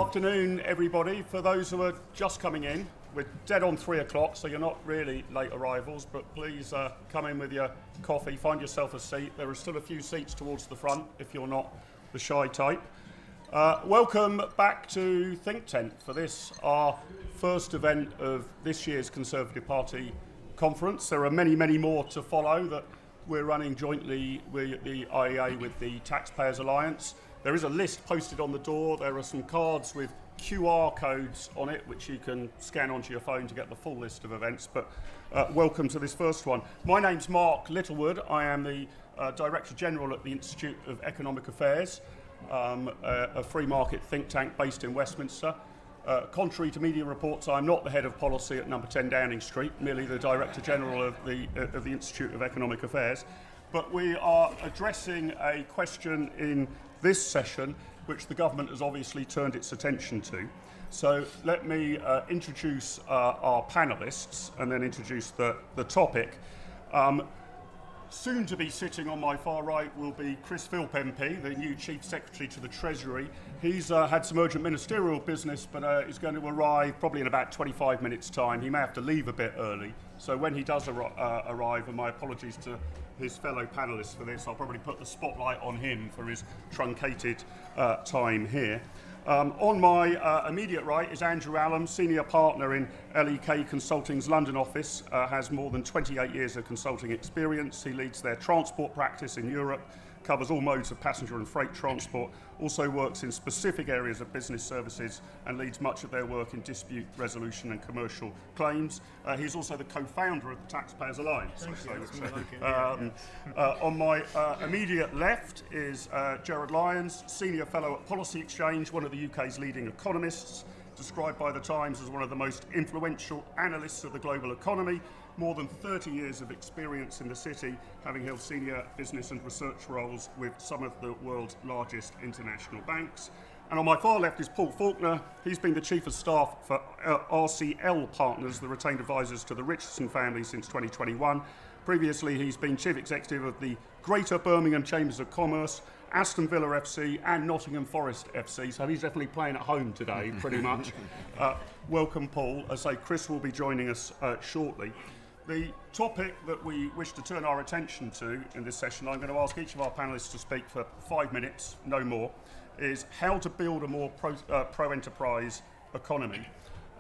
afternoon, everybody. For those who are just coming in, we're dead on 3 o'clock, so you're not really late arrivals, but please come in with your coffee, find yourself a seat. There are still a few seats towards the front if you're not the shy type. Welcome back to Think Tent for this, our first event of this year's Conservative Party conference. There are many, many more to follow that we're running jointly with the IEA with the Taxpayers Alliance. There is a list posted on the door. There are some cards with QR codes on it, which you can scan onto your phone to get the full list of events. But welcome to this first one. My name's Mark Littlewood. I am the Director General at the Institute of Economic Affairs, a free market think tank based in Westminster. Contrary to media reports, I'm not the head of policy at number 10 Downing Street, merely the Director General of the Institute of Economic Affairs. But we are addressing a question in this session which the government has obviously turned its attention to. So let me introduce our panellists and then introduce the topic. Soon to be sitting on my far right will be Philp MP, the new Chief Secretary to the Treasury. He's had some urgent ministerial business, but is going to arrive probably in about 25 minutes' time. He may have to leave a bit early. So when he does arrive, and my apologies to his fellow panellists for this, I'll probably put the spotlight on him for his truncated time here. On my immediate right is Andrew Allum, Senior Partner in LEK Consulting's London office, has more than 28 years of consulting experience. He leads their transport practice in Europe, covers all modes of passenger and freight transport, also works in specific areas of business services and leads much of their work in dispute resolution and commercial claims. He's also the co-founder of the Taxpayers Alliance. On my immediate left is Gerard Lyons, Senior Fellow at Policy Exchange, one of the UK's leading economists, described by the Times as one of the most influential analysts of the global economy, more than 30 years of experience in the city, having held senior business and research roles with some of the world's largest international banks. And on my far left is Paul Faulkner. He's been the Chief of Staff for RCL Partners, the retained advisors to the Richardson family since 2021. Previously, he's been Chief Executive of the Greater Birmingham Chambers of Commerce, Aston Villa FC and Nottingham Forest FC, so he's definitely playing at home today, pretty much. Welcome, Paul. As I say, Chris will be joining us shortly. The topic that we wish to turn our attention to in this session, I'm going to ask each of our panellists to speak for 5 minutes, no more, is how to build a more pro-enterprise economy.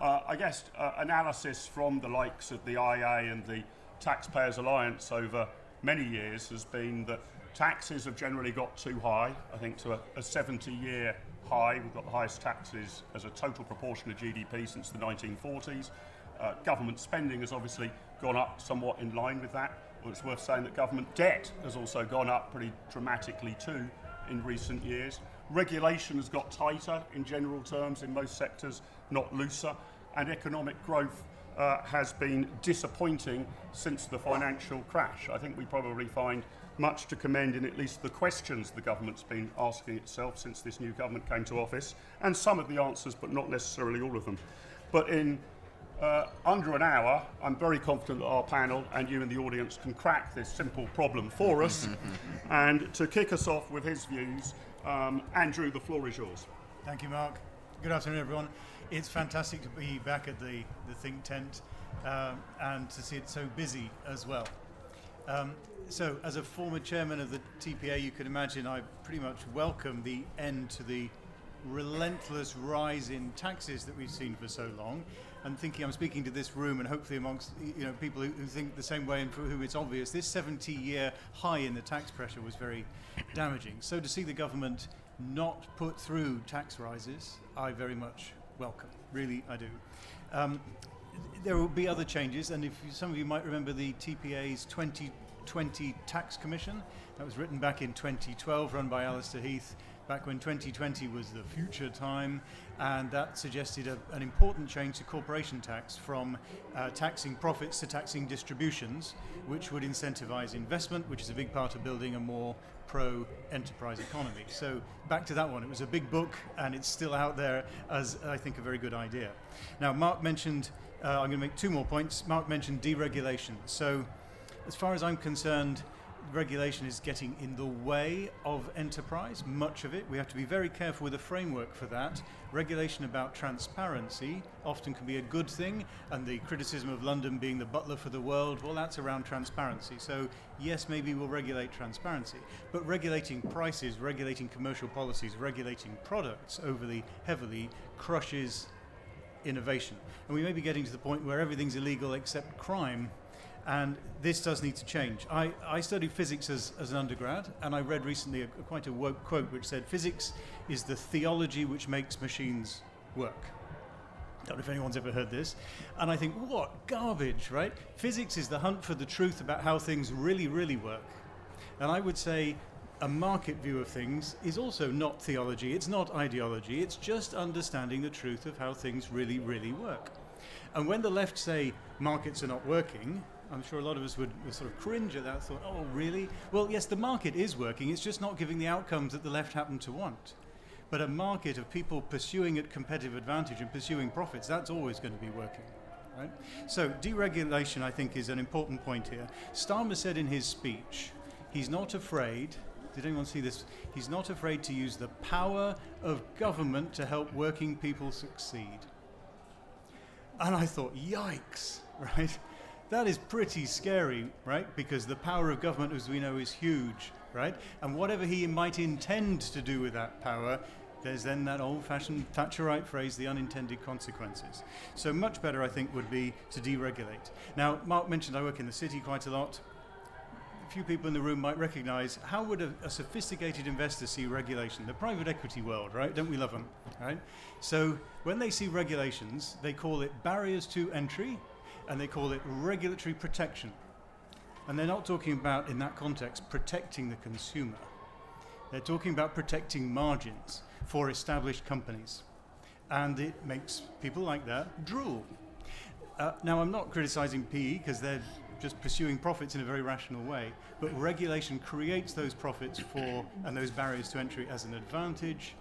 I guess analysis from the likes of the IEA and the Taxpayers Alliance over many years has been that taxes have generally got too high, I think to a 70-year high. We've got the highest taxes as a total proportion of GDP since the 1940s. Government spending has obviously gone up somewhat in line with that. Well, it's worth saying that government debt has also gone up pretty dramatically too in recent years. Regulation has got tighter in general terms in most sectors, not looser, and economic growth has been disappointing since the financial crash. I think we probably find much to commend in at least the questions the government's been asking itself since this new government came to office, and some of the answers, but not necessarily all of them. But in under an hour, I'm very confident that our panel and you in the audience can crack this simple problem for us. And to kick us off with his views, Andrew, the floor is yours. Thank you, Mark. Good afternoon, everyone. It's fantastic to be back at the Think Tent and to see it so busy as well. So, as a former chairman of the TPA, you can imagine I pretty much welcome the end to the relentless rise in taxes that we've seen for so long. And thinking I'm speaking to this room and hopefully amongst people who think the same way and for whom it's obvious, this 70-year high in the tax pressure was very damaging. So to see the government not put through tax rises, I very much welcome. Really, I do. There will be other changes, and some of you might remember the TPA's 2020 Tax Commission. That was written back in 2012, run by Alistair Heath, back when 2020 was the future time, and that suggested an important change to corporation tax from taxing profits to taxing distributions, which would incentivize investment, which is a big part of building a more pro-enterprise economy. So back to that one. It was a big book, and it's still out there as, I think, a very good idea. Now, Mark mentioned, I'm going to make 2 more points. Mark mentioned deregulation. So as far as I'm concerned, regulation is getting in the way of enterprise, much of it. We have to be very careful with a framework for that. Regulation about transparency often can be a good thing, and the criticism of London being the butler for the world, well, that's around transparency. So yes, maybe we'll regulate transparency, but regulating prices, regulating commercial policies, regulating products overly heavily crushes innovation. And we may be getting to the point where everything's illegal except crime. And this does need to change. I studied physics as an undergrad, and I read recently quite a woke quote which said, physics is the theology which makes machines work. Don't know if anyone's ever heard this. And I think, what garbage, right? Physics is the hunt for the truth about how things really, really work. And I would say a market view of things is also not theology, it's not ideology, it's just understanding the truth of how things really, really work. And when the left say markets are not working, I'm sure a lot of us would sort of cringe at that thought, oh, really? Well, yes, the market is working, it's just not giving the outcomes that the left happen to want. But a market of people pursuing at competitive advantage and pursuing profits, that's always going to be working. Right? So deregulation, I think, is an important point here. Starmer said in his speech, he's not afraid, did anyone see this? He's not afraid to use the power of government to help working people succeed. And I thought, yikes, right? That is pretty scary, right? Because the power of government, as we know, is huge, right? And whatever he might intend to do with that power, there's then that old-fashioned Thatcherite phrase, the unintended consequences. So much better, I think, would be to deregulate. Now, Mark mentioned I work in the city quite a lot. A few people in the room might recognize, how would a sophisticated investor see regulation? The private equity world, right? Don't we love them, right? So when they see regulations, they call it barriers to entry, and they call it regulatory protection. And they're not talking about, in that context, protecting the consumer. They're talking about protecting margins for established companies. And it makes people like that drool. Now, I'm not criticizing PE, because they're just pursuing profits in a very rational way, but regulation creates those profits for, and those barriers to entry as an advantage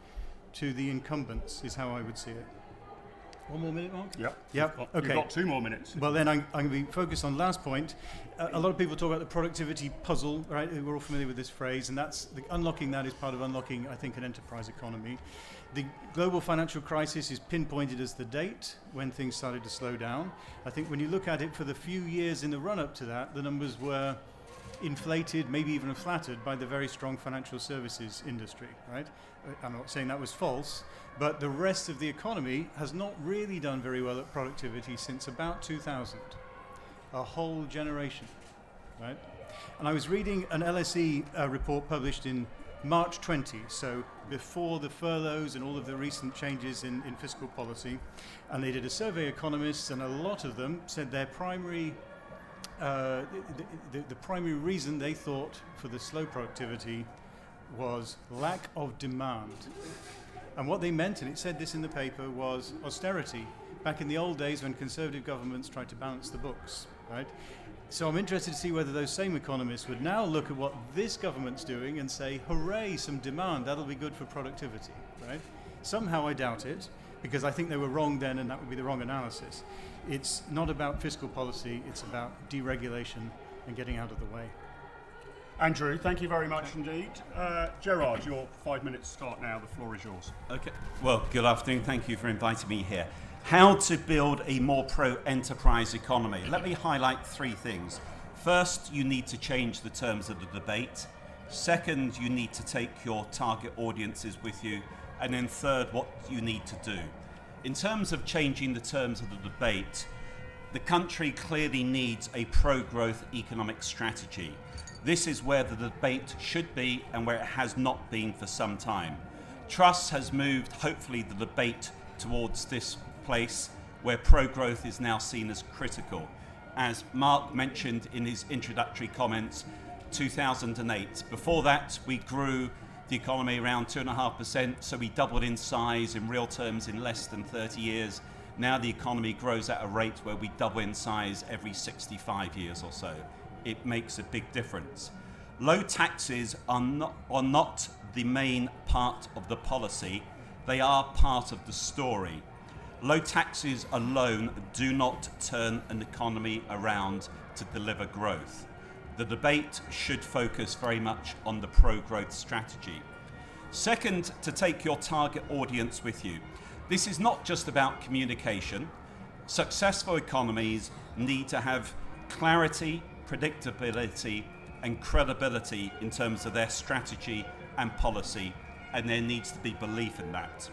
to the incumbents, is how I would see it. One more minute, Mark? Yep. Okay. You've got 2 more minutes. Well, then I'm going to be focused on the last point. A lot of people talk about the productivity puzzle, right? We're all familiar with this phrase, and unlocking that is part of unlocking, I think, an enterprise economy. The global financial crisis is pinpointed as the date when things started to slow down. I think when you look at it for the few years in the run-up to that, the numbers were inflated, maybe even flattered by the very strong financial services industry, right? I'm not saying that was false, but the rest of the economy has not really done very well at productivity since about 2000. A whole generation, right? And I was reading an LSE report published in March 20, so before the furloughs and all of the recent changes in fiscal policy, and they did a survey of economists, and a lot of them said their primary the primary reason they thought for the slow productivity was lack of demand. And what they meant, and it said this in the paper, was austerity. Back in the old days when conservative governments tried to balance the books, right? So I'm interested to see whether those same economists would now look at what this government's doing and say, hooray, some demand, that'll be good for productivity, right? Somehow I doubt it, because I think they were wrong then and that would be the wrong analysis. It's not about fiscal policy, it's about deregulation and getting out of the way. Andrew, thank you very much indeed. Gerard, your 5 minutes start now. The floor is yours. Okay. Well, good afternoon. Thank you for inviting me here. How to build a more pro-enterprise economy. Let me highlight 3 things. First, you need to change the terms of the debate. Second, you need to take your target audiences with you. And then third, what you need to do. In terms of changing the terms of the debate, the country clearly needs a pro-growth economic strategy. This is where the debate should be and where it has not been for some time. Truss has moved, hopefully, the debate towards this place where pro-growth is now seen as critical. As Mark mentioned in his introductory comments, 2008. Before that, we grew the economy around 2.5%, so we doubled in size in real terms in less than 30 years. Now the economy grows at a rate where we double in size every 65 years or so. It makes a big difference. Low taxes are not the main part of the policy. They are part of the story. Low taxes alone do not turn an economy around to deliver growth. The debate should focus very much on the pro-growth strategy. Second, to take your target audience with you. This is not just about communication. Successful economies need to have clarity, predictability, and credibility in terms of their strategy and policy, and there needs to be belief in that.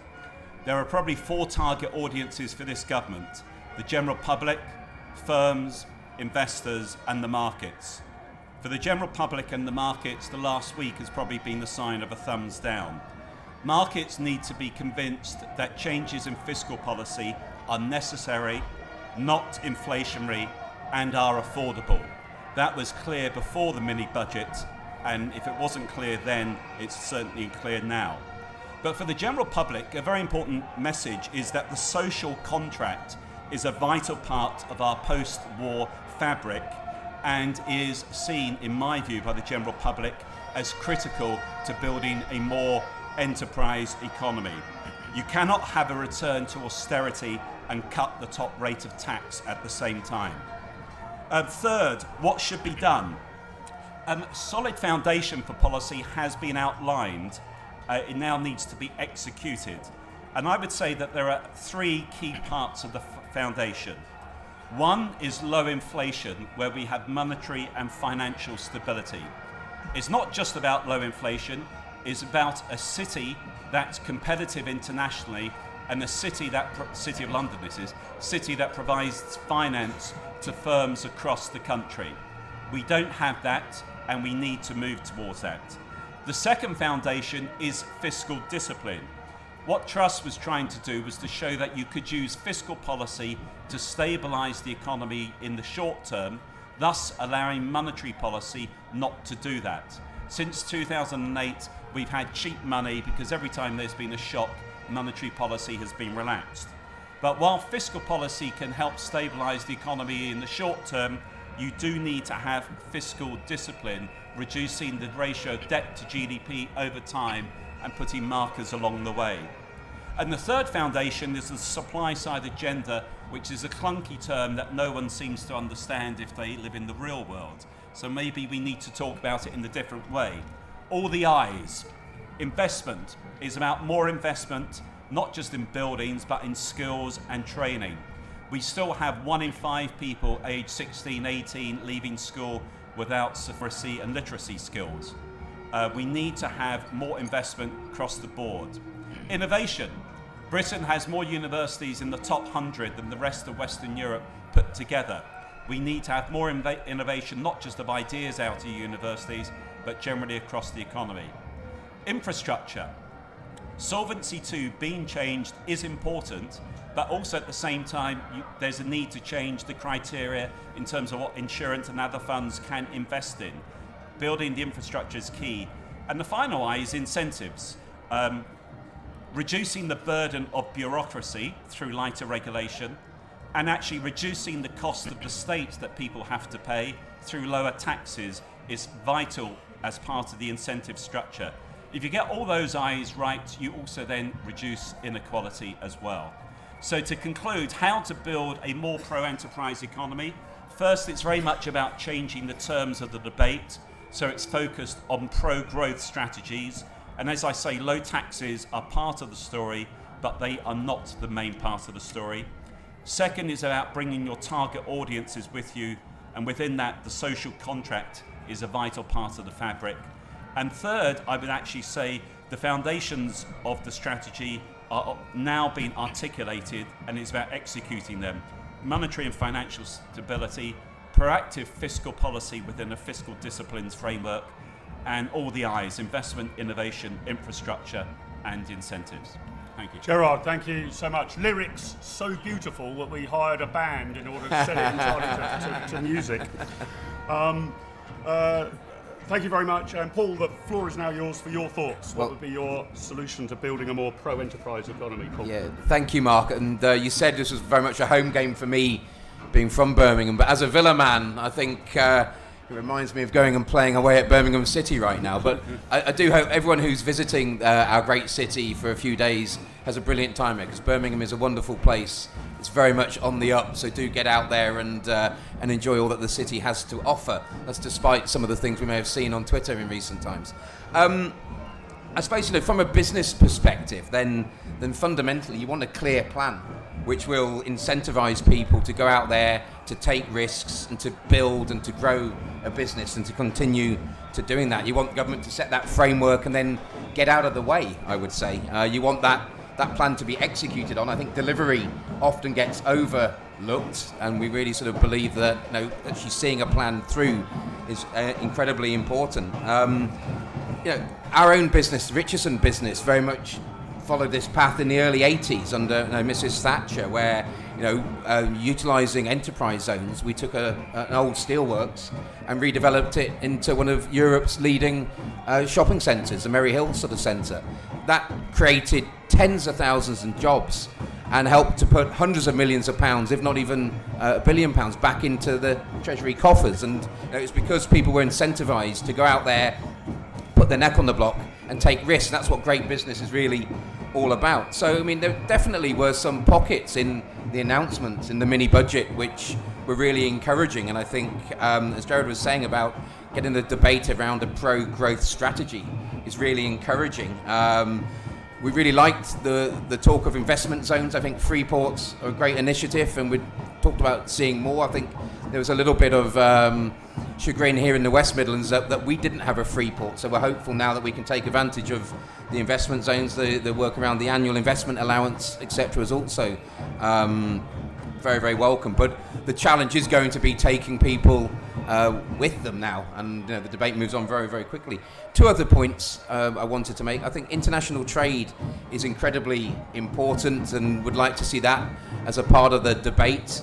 There are probably 4 target audiences for this government: the general public, firms, investors, and the markets. For the general public and the markets, the last week has probably been the sign of a thumbs down. Markets need to be convinced that changes in fiscal policy are necessary, not inflationary, and are affordable. That was clear before the mini-budget, and if it wasn't clear then, it's certainly clear now. But for the general public, a very important message is that the social contract is a vital part of our post-war fabric and is seen, in my view, by the general public as critical to building a more enterprise economy. You cannot have a return to austerity and cut the top rate of tax at the same time. Third, what should be done? A solid foundation for policy has been outlined. It now needs to be executed. And I would say that there are 3 key parts of the foundation. One is low inflation, where we have monetary and financial stability. It's not just about low inflation, it's about a city that's competitive internationally, and a city of London city that provides finance to firms across the country. We don't have that, and we need to move towards that. The second foundation is fiscal discipline. What Truss was trying to do was to show that you could use fiscal policy to stabilise the economy in the short term, thus allowing monetary policy not to do that. Since 2008, we've had cheap money because every time there's been a shock, monetary policy has been relaxed. But while fiscal policy can help stabilise the economy in the short term, you do need to have fiscal discipline, reducing the ratio of debt to GDP over time and putting markers along the way. And the third foundation is the supply side agenda, which is a clunky term that no one seems to understand if they live in the real world. So maybe we need to talk about it in a different way. All the I's. Investment is about more investment, not just in buildings, but in skills and training. We still have 1 in 5 people aged 16, 18 leaving school without literacy and literacy skills. We need to have more investment across the board. Innovation. Britain has more universities in the top 100 than the rest of Western Europe put together. We need to have more innovation, not just of ideas out of universities, but generally across the economy. Infrastructure. Solvency II being changed is important, but also at the same time, there's a need to change the criteria in terms of what insurance and other funds can invest in. Building the infrastructure is key. And the final I is incentives. Reducing the burden of bureaucracy through lighter regulation, and actually reducing the cost of the state that people have to pay through lower taxes is vital as part of the incentive structure. If you get all those I's right, you also then reduce inequality as well. So to conclude, how to build a more pro-enterprise economy? First, it's very much about changing the terms of the debate, so it's focused on pro-growth strategies. And as I say, low taxes are part of the story, but they are not the main part of the story. Second is about bringing your target audiences with you, and within that, the social contract is a vital part of the fabric. And third, I would actually say the foundations of the strategy are now being articulated, and it's about executing them. Monetary and financial stability, proactive fiscal policy within a fiscal disciplines framework, and all the I's: investment, innovation, infrastructure, and incentives. Thank you. Gerard, thank you so much. Lyrics so beautiful that we hired a band in order to set it entirely to music. Thank you very much. And Paul, the floor is now yours for your thoughts. What would be your solution to building a more pro-enterprise economy, Paul? Yeah, thank you, Mark. And you said this was very much a home game for me, being from Birmingham. But as a Villa man, I think it reminds me of going and playing away at Birmingham City right now. But I do hope everyone who's visiting our great city for a few days has a brilliant time here, because Birmingham is a wonderful place. It's very much on the up, so do get out there and enjoy all that the city has to offer. That's despite some of the things we may have seen on Twitter in recent times. I suppose, from a business perspective, then fundamentally you want a clear plan which will incentivize people to go out there, to take risks and to build and to grow a business and to continue to doing that. You want government to set that framework and then get out of the way, I would say. You want that plan to be executed on. I think delivery often gets overlooked, and we really sort of believe that actually seeing a plan through is incredibly important. Our own business, Richardson business, very much followed this path in the early 80s under Mrs. Thatcher, where utilising enterprise zones, we took an old steelworks and redeveloped it into one of Europe's leading shopping centres, a Merry Hill sort of centre. That created tens of thousands of jobs and helped to put hundreds of millions of pounds, if not even £1 billion, back into the Treasury coffers. And it's because people were incentivised to go out there, put their neck on the block and take risks. That's what great business is really all about. So, there definitely were some pockets in the announcements in the mini budget which were really encouraging. And I think, as Gerard was saying about getting the debate around a pro-growth strategy is really encouraging. We really liked the talk of investment zones. I think free ports are a great initiative, and we talked about seeing more. I think there was a little bit of chagrin here in the West Midlands that we didn't have a free port. So we're hopeful now that we can take advantage of the investment zones. The work around the annual investment allowance, etc., is also very, very welcome. But the challenge is going to be taking people with them now, and the debate moves on very, very quickly. Two other points I wanted to make. I think international trade is incredibly important, and would like to see that as a part of the debate.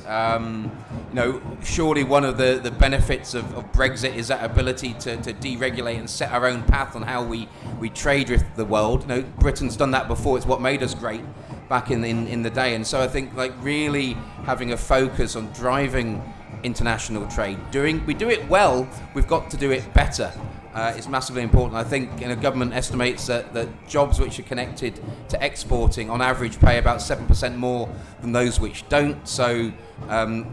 Surely one of the benefits of Brexit is that ability to deregulate and set our own path on how we trade with the world. Britain's done that before. It's what made us great back in the day. And so I think really having a focus on driving international trade. We do it well, we've got to do it better. It's massively important. I think government estimates that jobs which are connected to exporting on average pay about 7% more than those which don't. So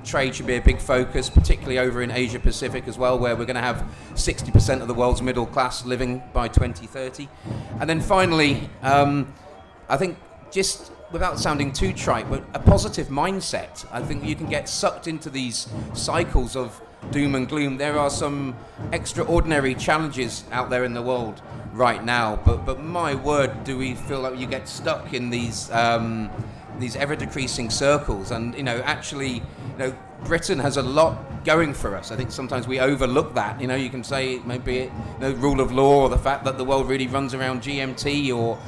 trade should be a big focus, particularly over in Asia Pacific as well, where we're going to have 60% of the world's middle class living by 2030. And then finally, I think, just without sounding too trite, but a positive mindset. I think you can get sucked into these cycles of doom and gloom. There are some extraordinary challenges out there in the world right now, but my word, do we feel like you get stuck in these ever-decreasing circles. And actually, Britain has a lot going for us. I think sometimes we overlook that. You can say maybe rule of law, or the fact that the world really runs around GMT, or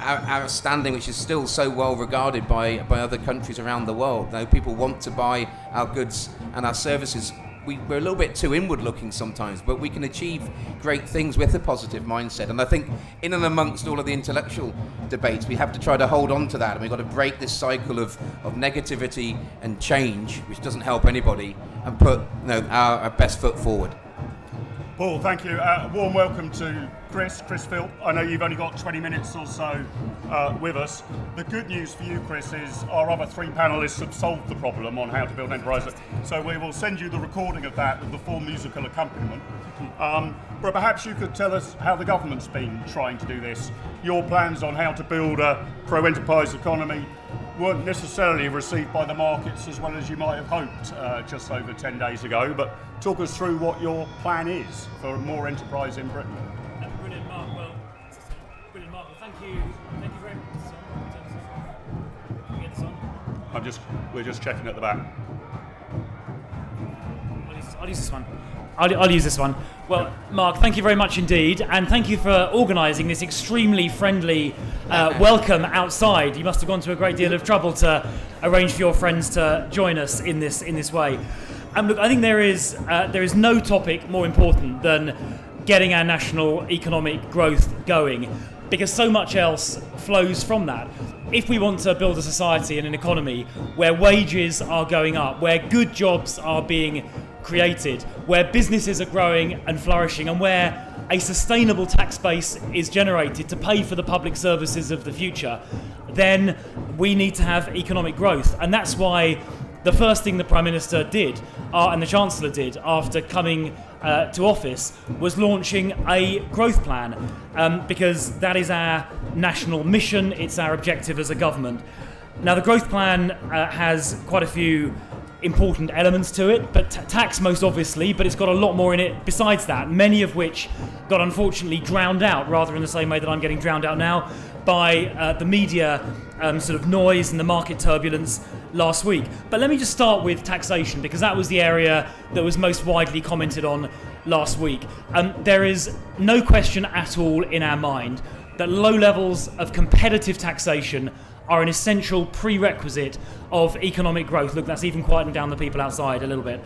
our standing, which is still so well regarded by other countries around the world. People want to buy our goods and our services. We're a little bit too inward looking sometimes, but we can achieve great things with a positive mindset. And I think in and amongst all of the intellectual debates, we have to try to hold on to that, and we've got to break this cycle of negativity and change, which doesn't help anybody, and put our best foot forward. Paul, thank you. Warm welcome to Chris Philp. I know you've only got 20 minutes or so with us. The good news for you, Chris, is our other three panellists have solved the problem on how to build an enterprise. So we will send you the recording of that with the full musical accompaniment. But perhaps you could tell us how the government's been trying to do this. Your plans on how to build a pro-enterprise economy weren't necessarily received by the markets as well as you might have hoped just over 10 days ago, but talk us through what your plan is for more enterprise in Britain. Brilliant, Mark. Well, thank you very much. Can we get this on? We're just checking at the back. I'll use this one. I'll use this one. Well, Mark, thank you very much indeed, and thank you for organising this extremely friendly welcome outside. You must have gone to a great deal of trouble to arrange for your friends to join us in this way. And look, I think there is no topic more important than getting our national economic growth going, because so much else flows from that. If we want to build a society and an economy where wages are going up, where good jobs are being created, where businesses are growing and flourishing, and where a sustainable tax base is generated to pay for the public services of the future, then we need to have economic growth. And that's why the first thing the Prime Minister did, and the Chancellor did, after coming to office, was launching a growth plan, because that is our national mission, it's our objective as a government. Now, the growth plan has quite a few important elements to it, but tax most obviously, but it's got a lot more in it besides that, many of which got unfortunately drowned out, rather in the same way that I'm getting drowned out now, by the media sort of noise and the market turbulence last week. But let me just start with taxation, because that was the area that was most widely commented on last week. There is no question at all in our mind that low levels of competitive taxation are an essential prerequisite of economic growth. Look, that's even quieting down the people outside a little bit.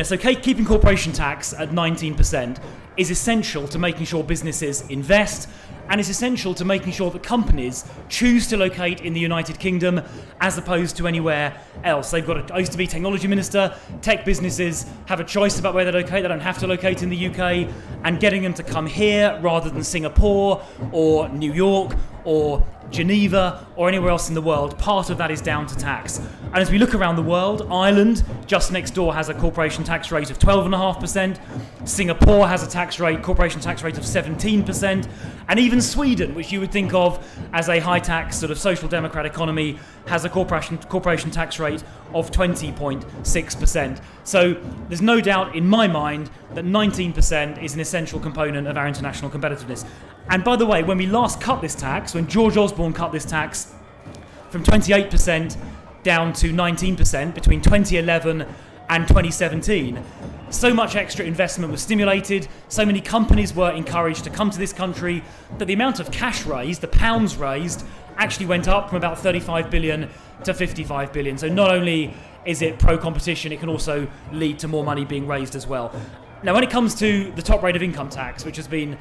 So keeping corporation tax at 19% is essential to making sure businesses invest, and it's essential to making sure that companies choose to locate in the United Kingdom as opposed to anywhere else. I used to be technology minister. Tech businesses have a choice about where they locate. They don't have to locate in the UK, and getting them to come here rather than Singapore or New York or Geneva or anywhere else in the world, part of that is down to tax. And as we look around the world, Ireland, just next door, has a corporation tax rate of 12.5%. Singapore has a corporation tax rate of 17%. And even Sweden, which you would think of as a high tax sort of social democrat economy, has a corporation tax rate of 20.6%. So there's no doubt in my mind that 19% is an essential component of our international competitiveness. And by the way, when we last cut this tax, when George Osborne cut this tax from 28% down to 19% between 2011 and 2017, so much extra investment was stimulated, so many companies were encouraged to come to this country, that the amount of cash raised, the pounds raised, actually went up from about 35 billion to 55 billion. So not only is it pro-competition, it can also lead to more money being raised as well. Now, when it comes to the top rate of income tax, which has been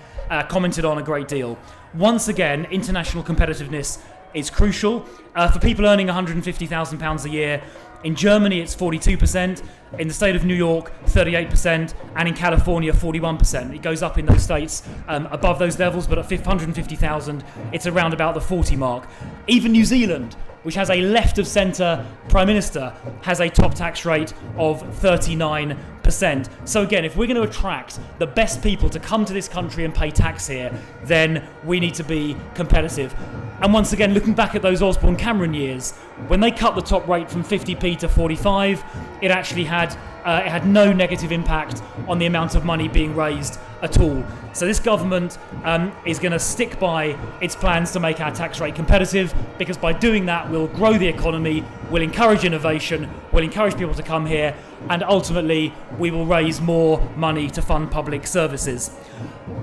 commented on a great deal, once again, international competitiveness is crucial. For people earning £150,000 a year, in Germany it's 42%, in the state of New York 38%, and in California 41%. It goes up in those states above those levels, but at 150,000 it's around about the 40 mark. Even New Zealand, which has a left-of-centre Prime Minister, has a top tax rate of 39%. So again, if we're going to attract the best people to come to this country and pay tax here, then we need to be competitive. And once again, looking back at those Osborne-Cameron years, when they cut the top rate from 50p to 45, it actually had no negative impact on the amount of money being raised at all. So this government is going to stick by its plans to make our tax rate competitive, because by doing that we'll grow the economy, we'll encourage innovation, we'll encourage people to come here, and ultimately we will raise more money to fund public services.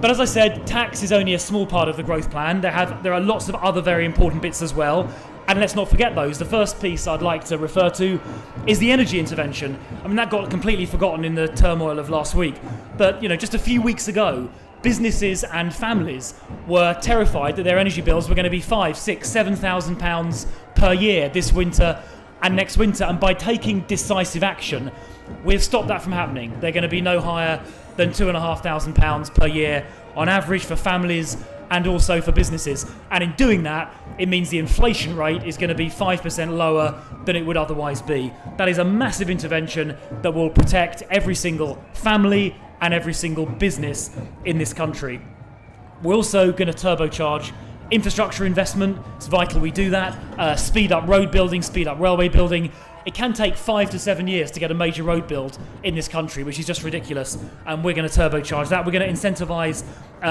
But as I said, tax is only a small part of the growth plan. There are lots of other very important bits as well. And let's not forget those. The first piece I'd like to refer to is the energy intervention. I mean, that got completely forgotten in the turmoil of last week. But, just a few weeks ago, businesses and families were terrified that their energy bills were going to be £5,000, £6,000, £7,000 per year this winter and next winter. And by taking decisive action, we've stopped that from happening. They're going to be no higher than £2,500 per year on average for families and also for businesses. And in doing that, it means the inflation rate is going to be 5% lower than it would otherwise be. That is a massive intervention that will protect every single family and every single business in this country. We're also going to turbocharge infrastructure investment. It's vital we do that. Speed up road building, speed up railway building. It can take 5 to 7 years to get a major road build in this country, which is just ridiculous. And we're going to turbocharge that. We're going to incentivise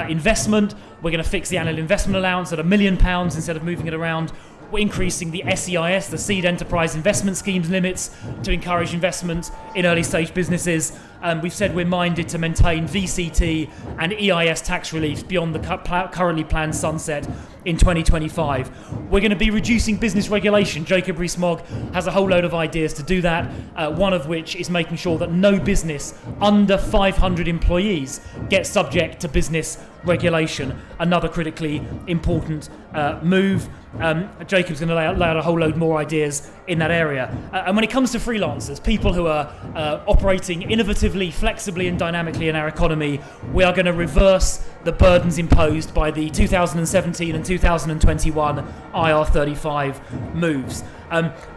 investment. We're going to fix the annual investment allowance at £1 million instead of moving it around. We're increasing the SEIS, the Seed Enterprise Investment Schemes limits, to encourage investment in early stage businesses. We've said we're minded to maintain VCT and EIS tax relief beyond the currently planned sunset in 2025. We're going to be reducing business regulation. Jacob Rees-Mogg has a whole load of ideas to do that, one of which is making sure that no business under 500 employees gets subject to business regulation. Another critically important move. Jacob's going to lay out a whole load more ideas in that area. And when it comes to freelancers, people who are operating innovatively actively, flexibly and dynamically in our economy, we are going to reverse the burdens imposed by the 2017 and 2021 IR35 moves.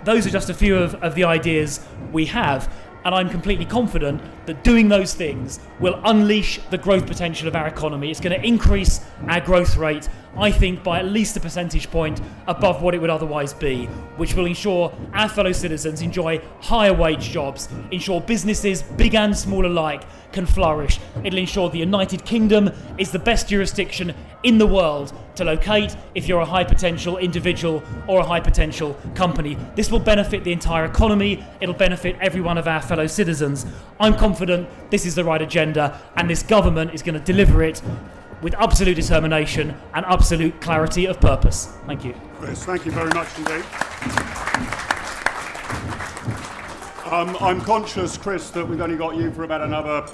Those are just a few of the ideas we have, and I'm completely confident that doing those things will unleash the growth potential of our economy. It's going to increase our growth rate, I think, by at least a percentage point above what it would otherwise be, which will ensure our fellow citizens enjoy higher wage jobs, ensure businesses, big and small alike, can flourish. It'll ensure the United Kingdom is the best jurisdiction in the world to locate if you're a high potential individual or a high potential company. This will benefit the entire economy. It'll benefit every one of our fellow citizens. I'm confident this is the right agenda, and this government is going to deliver it with absolute determination and absolute clarity of purpose. Thank you. Chris, thank you very much indeed. I'm conscious, Chris, that we've only got you for about another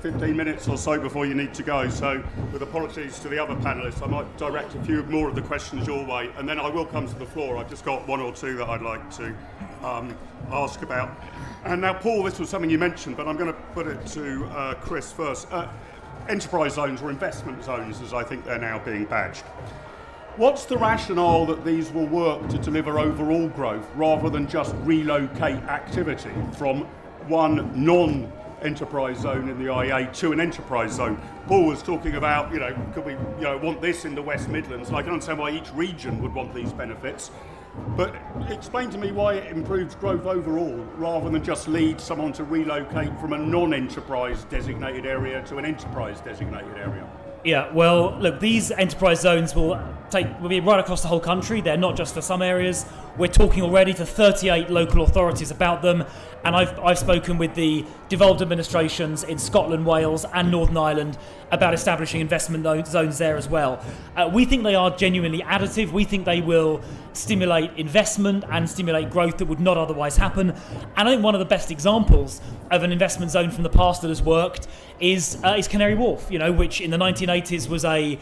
15 minutes or so before you need to go. So with apologies to the other panellists, I might direct a few more of the questions your way, and then I will come to the floor. I've just got one or two that I'd like to ask about. And now, Paul, this was something you mentioned, but I'm going to put it to Chris first. Enterprise zones or investment zones, as I think they're now being badged. What's the rationale that these will work to deliver overall growth rather than just relocate activity from one non-enterprise zone in the IA to an enterprise zone? Paul was talking about, could we, want this in the West Midlands? And I can understand why each region would want these benefits. But explain to me why it improves growth overall rather than just lead someone to relocate from a non-enterprise designated area to an enterprise designated area. Yeah, well, look, these enterprise zones will be right across the whole country. They're not just for some areas. We're talking already to 38 local authorities about them, and I've spoken with the devolved administrations in Scotland, Wales and Northern Ireland about establishing investment zones there as well. We think they are genuinely additive. We think they will stimulate investment and stimulate growth that would not otherwise happen. And I think one of the best examples of an investment zone from the past that has worked is Canary Wharf, which in the 1980s was a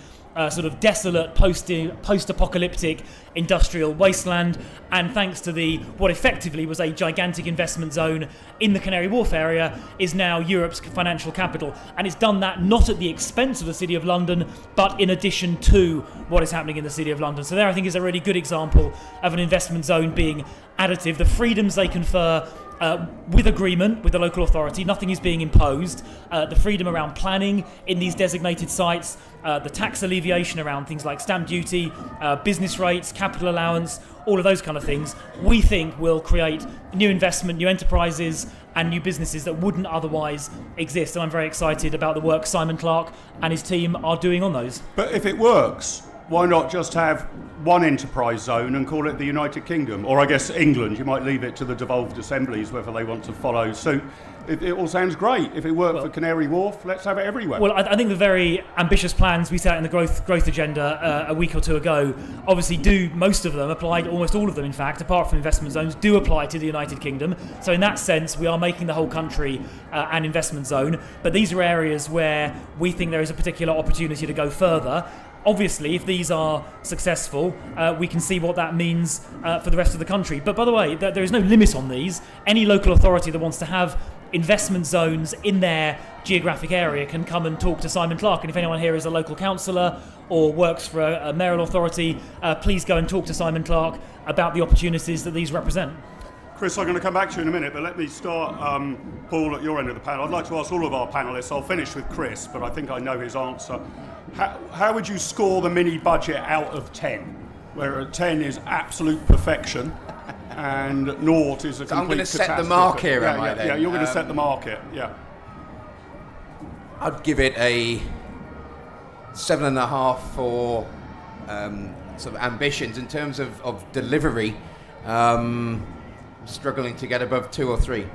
sort of desolate post-apocalyptic industrial wasteland, and thanks to what effectively was a gigantic investment zone in the Canary Wharf area, is now Europe's financial capital. And it's done that not at the expense of the City of London, but in addition to what is happening in the City of London. So there, I think, is a really good example of an investment zone being additive. The freedoms they confer with agreement with the local authority, nothing is being imposed. The freedom around planning in these designated sites, the tax alleviation around things like stamp duty, business rates, capital allowance, all of those kind of things, we think will create new investment, new enterprises and new businesses that wouldn't otherwise exist. And I'm very excited about the work Simon Clarke and his team are doing on those. But if it works, why not just have one enterprise zone and call it the United Kingdom? Or I guess England, you might leave it to the devolved assemblies whether they want to follow suit. It all sounds great. If it worked for Canary Wharf, let's have it everywhere. Well, I think the very ambitious plans we set out in the growth agenda a week or two ago obviously most of them apply, almost all of them in fact, apart from investment zones, do apply to the United Kingdom. So in that sense, we are making the whole country an investment zone. But these are areas where we think there is a particular opportunity to go further. Obviously, if these are successful, we can see what that means for the rest of the country. But by the way, there is no limit on these. Any local authority that wants to have investment zones in their geographic area can come and talk to Simon Clarke. And if anyone here is a local councillor or works for a mayoral authority, please go and talk to Simon Clarke about the opportunities that these represent. Chris, I'm going to come back to you in a minute, but let me start, Paul, at your end of the panel. I'd like to ask all of our panellists, I'll finish with Chris, but I think I know his answer. How would you score the mini budget out of 10? Where 10 is absolute perfection and 0 is a complete catastrophe. I'm going to set the mark here, am I then? Yeah, you're going to set the market, yeah. I'd give it a 7.5 for sort of ambitions. In terms of delivery, struggling to get above 2 or 3.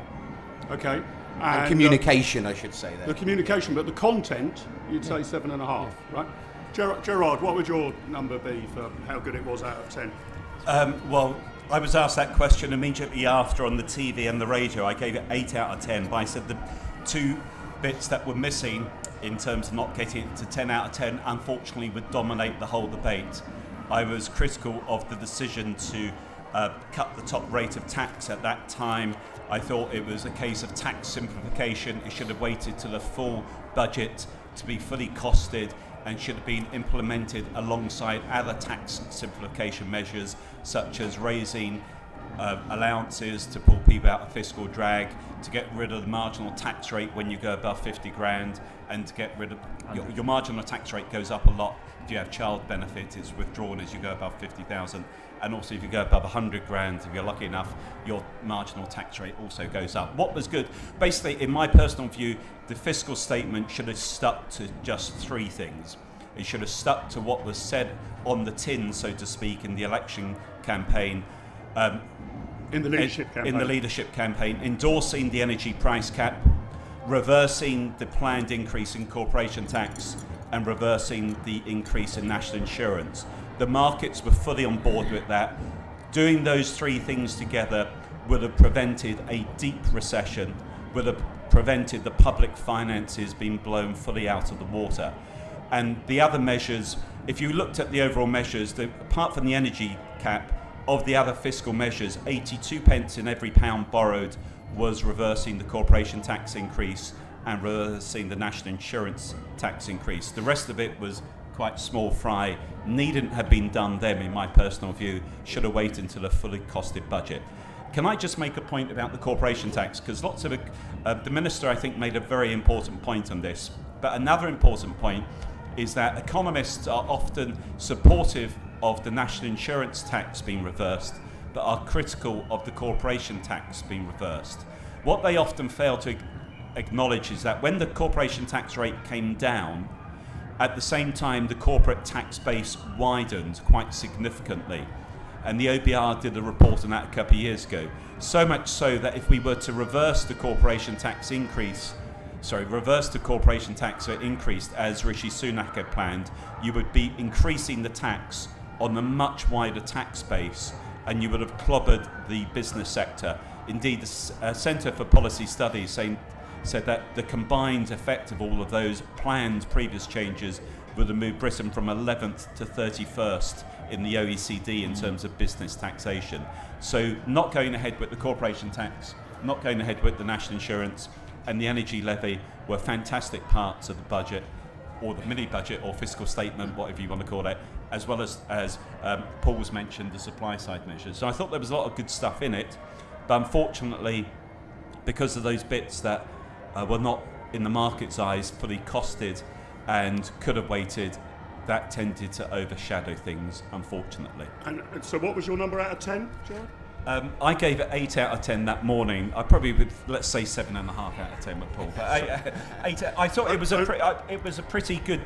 Okay. And communication, I should say. There. The communication, but the content, you'd say 7.5, right? Gerard, what would your number be for how good it was out of 10? Well, I was asked that question immediately after on the TV and the radio. I gave it 8 out of 10, but I said the 2 bits that were missing in terms of not getting it to 10 out of 10, unfortunately, would dominate the whole debate. I was critical of the decision to cut the top rate of tax at that time. I thought it was a case of tax simplification. It should have waited till the full budget to be fully costed and should have been implemented alongside other tax simplification measures, such as raising allowances to pull people out of fiscal drag, to get rid of the marginal tax rate when you go above 50 grand, and to get rid of your marginal tax rate goes up a lot if you have child benefit. It's withdrawn as you go above 50,000, and also if you go above 100 grand, if you're lucky enough, your marginal tax rate also goes up. What was good, basically, in my personal view, the fiscal statement should have stuck to just three things. It should have stuck to what was said on the tin, so to speak, in the election campaign. In the leadership campaign. Endorsing the energy price cap, reversing the planned increase in corporation tax, and reversing the increase in national insurance. The markets were fully on board with that. Doing those three things together would have prevented a deep recession, would have prevented the public finances being blown fully out of the water. And the other measures, if you looked at the overall measures, apart from the energy cap, of the other fiscal measures, 82 pence in every pound borrowed was reversing the corporation tax increase and reversing the national insurance tax increase. The rest of it was quite small fry, needn't have been done then, in my personal view, should have waited until a fully costed budget. Can I just make a point about the corporation tax? Because lots of the minister, I think, made a very important point on this. But another important point is that economists are often supportive of the national insurance tax being reversed, but are critical of the corporation tax being reversed. What they often fail to acknowledge is that when the corporation tax rate came down, at the same time the corporate tax base widened quite significantly. And the OBR did a report on that a couple of years ago. So much so that if we were to reverse the corporation tax increase, reverse the corporation tax so it increased as Rishi Sunak had planned, you would be increasing the tax on a much wider tax base, and you would have clobbered the business sector. Indeed, the Centre for Policy Studies said that the combined effect of all of those planned previous changes would have moved Britain from 11th to 31st in the OECD in terms of business taxation. So not going ahead with the corporation tax, not going ahead with the national insurance, and the energy levy were fantastic parts of the budget, or the mini budget, or fiscal statement, whatever you want to call it, as well as Paul's mentioned, the supply side measures. So I thought there was a lot of good stuff in it, but unfortunately, because of those bits that were not, in the market's eyes, fully costed and could have waited, that tended to overshadow things, unfortunately. And so what was your number out of 10, Gerard? I gave it 8 out of 10 that morning. I probably would, let's say 7.5 out of 10 with Paul. But I thought it was a pretty good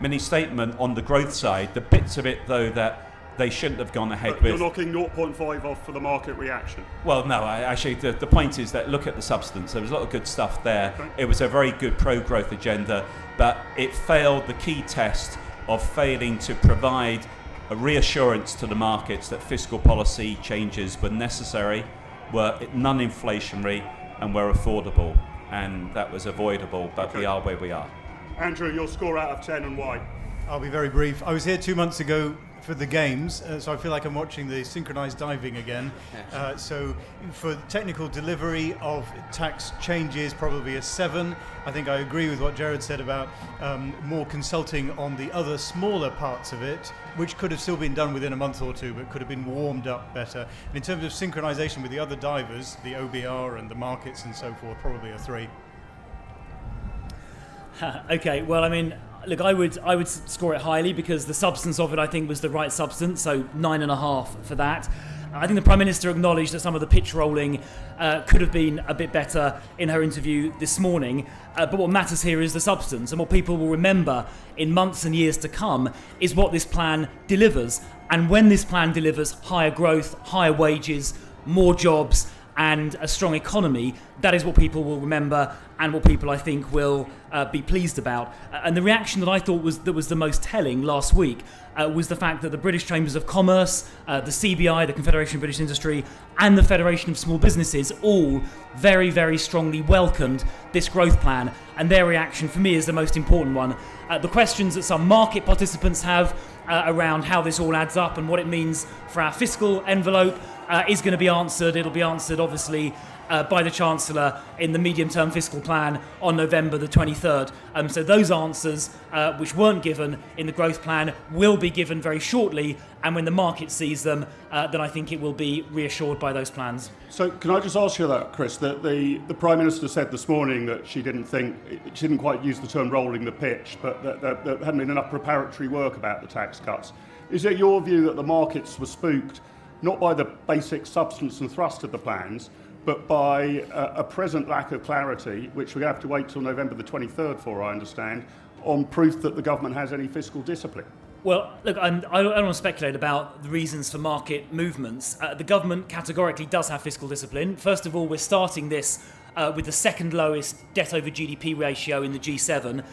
mini statement on the growth side. The bits of it, though, that they shouldn't have gone ahead with. You're knocking 0.5 off for the market reaction. Well, no, actually, the point is that look at the substance. There was a lot of good stuff there. Okay. It was a very good pro-growth agenda, but it failed the key test of failing to provide a reassurance to the markets that fiscal policy changes were necessary, were non-inflationary, and were affordable. And that was avoidable, but we are where we are. Andrew, your score out of 10 and why? I'll be very brief. I was here 2 months ago for the games, so I feel like I'm watching the synchronized diving again. So for technical delivery of tax changes, probably a 7. I think I agree with what Gerard said about more consulting on the other smaller parts of it, which could have still been done within a month or two, but could have been warmed up better. And in terms of synchronization with the other divers, the OBR and the markets and so forth, probably a 3. Okay, well, I mean, look, I would score it highly because the substance of it, I think, was the right substance, so 9.5 for that. I think the Prime Minister acknowledged that some of the pitch rolling could have been a bit better in her interview this morning, but what matters here is the substance, and what people will remember in months and years to come is what this plan delivers. And when this plan delivers higher growth, higher wages, more jobs, and a strong economy, that is what people will remember and what people, I think, will be pleased about. And the reaction that I thought was the most telling last week was the fact that the British Chambers of Commerce, the CBI, the Confederation of British Industry, and the Federation of Small Businesses all very, very strongly welcomed this growth plan. And their reaction, for me, is the most important one. The questions that some market participants have around how this all adds up and what it means for our fiscal envelope is going to be answered. It'll be answered, obviously, by the Chancellor in the medium-term fiscal plan on November the 23rd. So those answers, which weren't given in the growth plan, will be given very shortly, and when the market sees them, then I think it will be reassured by those plans. So can I just ask you that, Chris, that the Prime Minister said this morning that she didn't quite use the term rolling the pitch, but that there hadn't been enough preparatory work about the tax cuts. Is it your view that the markets were spooked not by the basic substance and thrust of the plans, but by a present lack of clarity, which we have to wait till November the 23rd for, I understand, on proof that the government has any fiscal discipline? Well, look, I don't want to speculate about the reasons for market movements. The government categorically does have fiscal discipline. First of all, we're starting this with the second lowest debt over GDP ratio in the G7.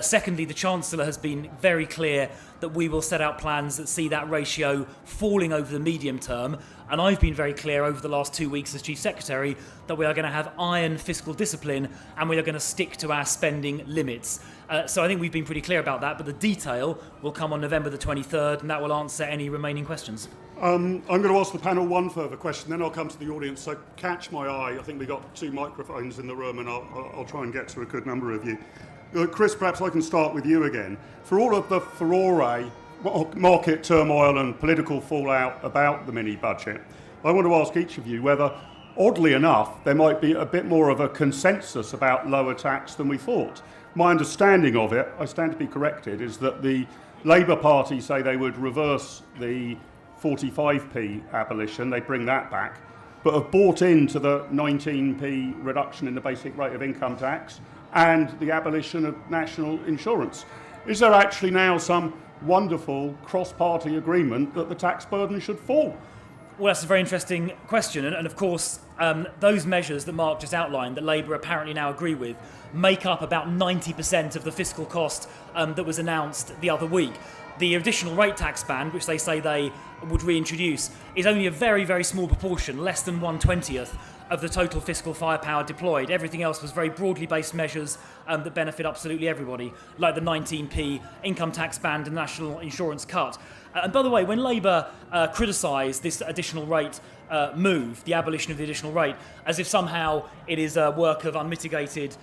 Secondly, the Chancellor has been very clear that we will set out plans that see that ratio falling over the medium term. And I've been very clear over the last 2 weeks as Chief Secretary that we are going to have iron fiscal discipline and we are going to stick to our spending limits. So I think we've been pretty clear about that, but the detail will come on November the 23rd and that will answer any remaining questions. I'm going to ask the panel one further question, then I'll come to the audience. So catch my eye. I think we've got 2 microphones in the room and I'll try and get to a good number of you. Chris, perhaps I can start with you again. For all of the furore, market turmoil and political fallout about the mini-budget, I want to ask each of you whether, oddly enough, there might be a bit more of a consensus about lower tax than we thought. My understanding of it, I stand to be corrected, is that the Labour Party say they would reverse the 45p abolition, they'd bring that back, but have bought into the 19p reduction in the basic rate of income tax and the abolition of national insurance. Is there actually now some wonderful cross-party agreement that the tax burden should fall? Well, that's a very interesting question. And of course, those measures that Mark just outlined, that Labour apparently now agree with, make up about 90% of the fiscal cost that was announced the other week. The additional rate tax band, which they say they would reintroduce, is only a very, very small proportion, less than 1/20th of the total fiscal firepower deployed. Everything else was very broadly based measures that benefit absolutely everybody, like the 19p income tax band and national insurance cut. And by the way, when Labour criticised this additional rate move, the abolition of the additional rate, as if somehow it is a work of unmitigated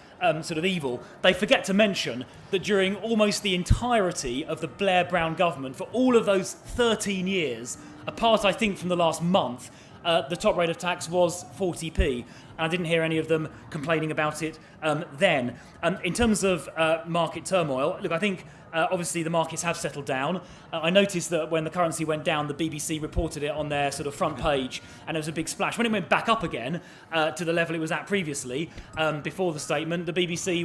sort of evil, they forget to mention that during almost the entirety of the Blair-Brown government, for all of those 13 years, apart I think from the last month, the top rate of tax was 40p, and I didn't hear any of them complaining about it then. In terms of market turmoil, look, I think obviously the markets have settled down. I noticed that when the currency went down, the BBC reported it on their sort of front page, and there was a big splash. When it went back up again to the level it was at previously, before the statement, the BBC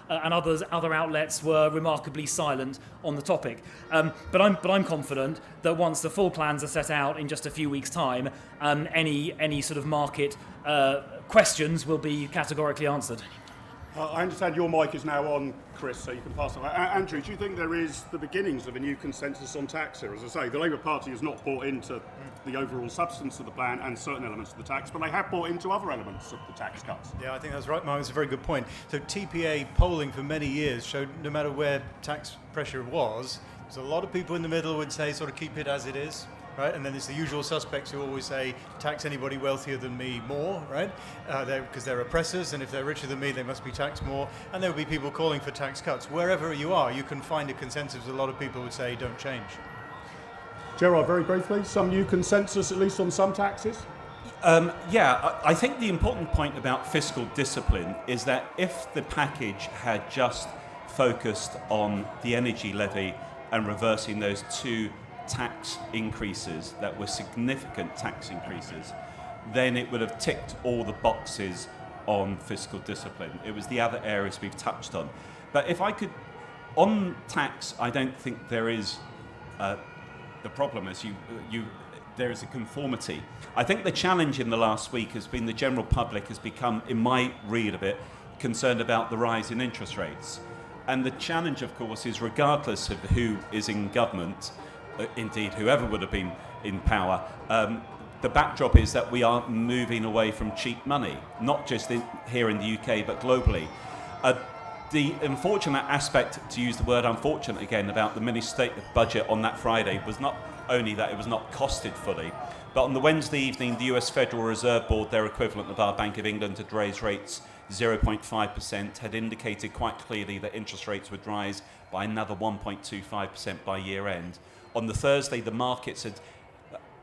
and other outlets were remarkably silent on the topic. But I'm confident that once the full plans are set out in just a few weeks' time, any sort of market questions will be categorically answered. I understand your mic is now on, Chris, so you can pass on. Andrew, do you think there is the beginnings of a new consensus on tax here? As I say, the Labour Party has not bought into the overall substance of the plan and certain elements of the tax, but they have bought into other elements of the tax cuts. Yeah, I think that's right, Mark. It's a very good point. So TPA polling for many years showed no matter where tax pressure was, there's a lot of people in the middle would say sort of keep it as it is. Right? And then there's the usual suspects who always say, tax anybody wealthier than me more, right? Because they're oppressors, and if they're richer than me, they must be taxed more. And there will be people calling for tax cuts. Wherever you are, you can find a consensus. A lot of people would say, don't change. Gerard, very briefly, some new consensus, at least on some taxes? I think the important point about fiscal discipline is that if the package had just focused on the energy levy and reversing those 2 tax increases that were significant tax increases, then it would have ticked all the boxes on fiscal discipline. It was the other areas we've touched on. But if I could, on tax, I don't think there is the problem is there is a conformity. I think the challenge in the last week has been the general public has become, in my read of it, concerned about the rise in interest rates. And the challenge, of course, is regardless of who is in government, indeed whoever would have been in power, the backdrop is that we are moving away from cheap money, not just here in the UK but globally. The unfortunate aspect, to use the word unfortunate again, about the mini-state budget on that Friday was not only that it was not costed fully, but on the Wednesday evening, the US Federal Reserve Board, their equivalent of our Bank of England, had raised rates 0.5%, had indicated quite clearly that interest rates would rise by another 1.25% by year end. On the Thursday, the markets had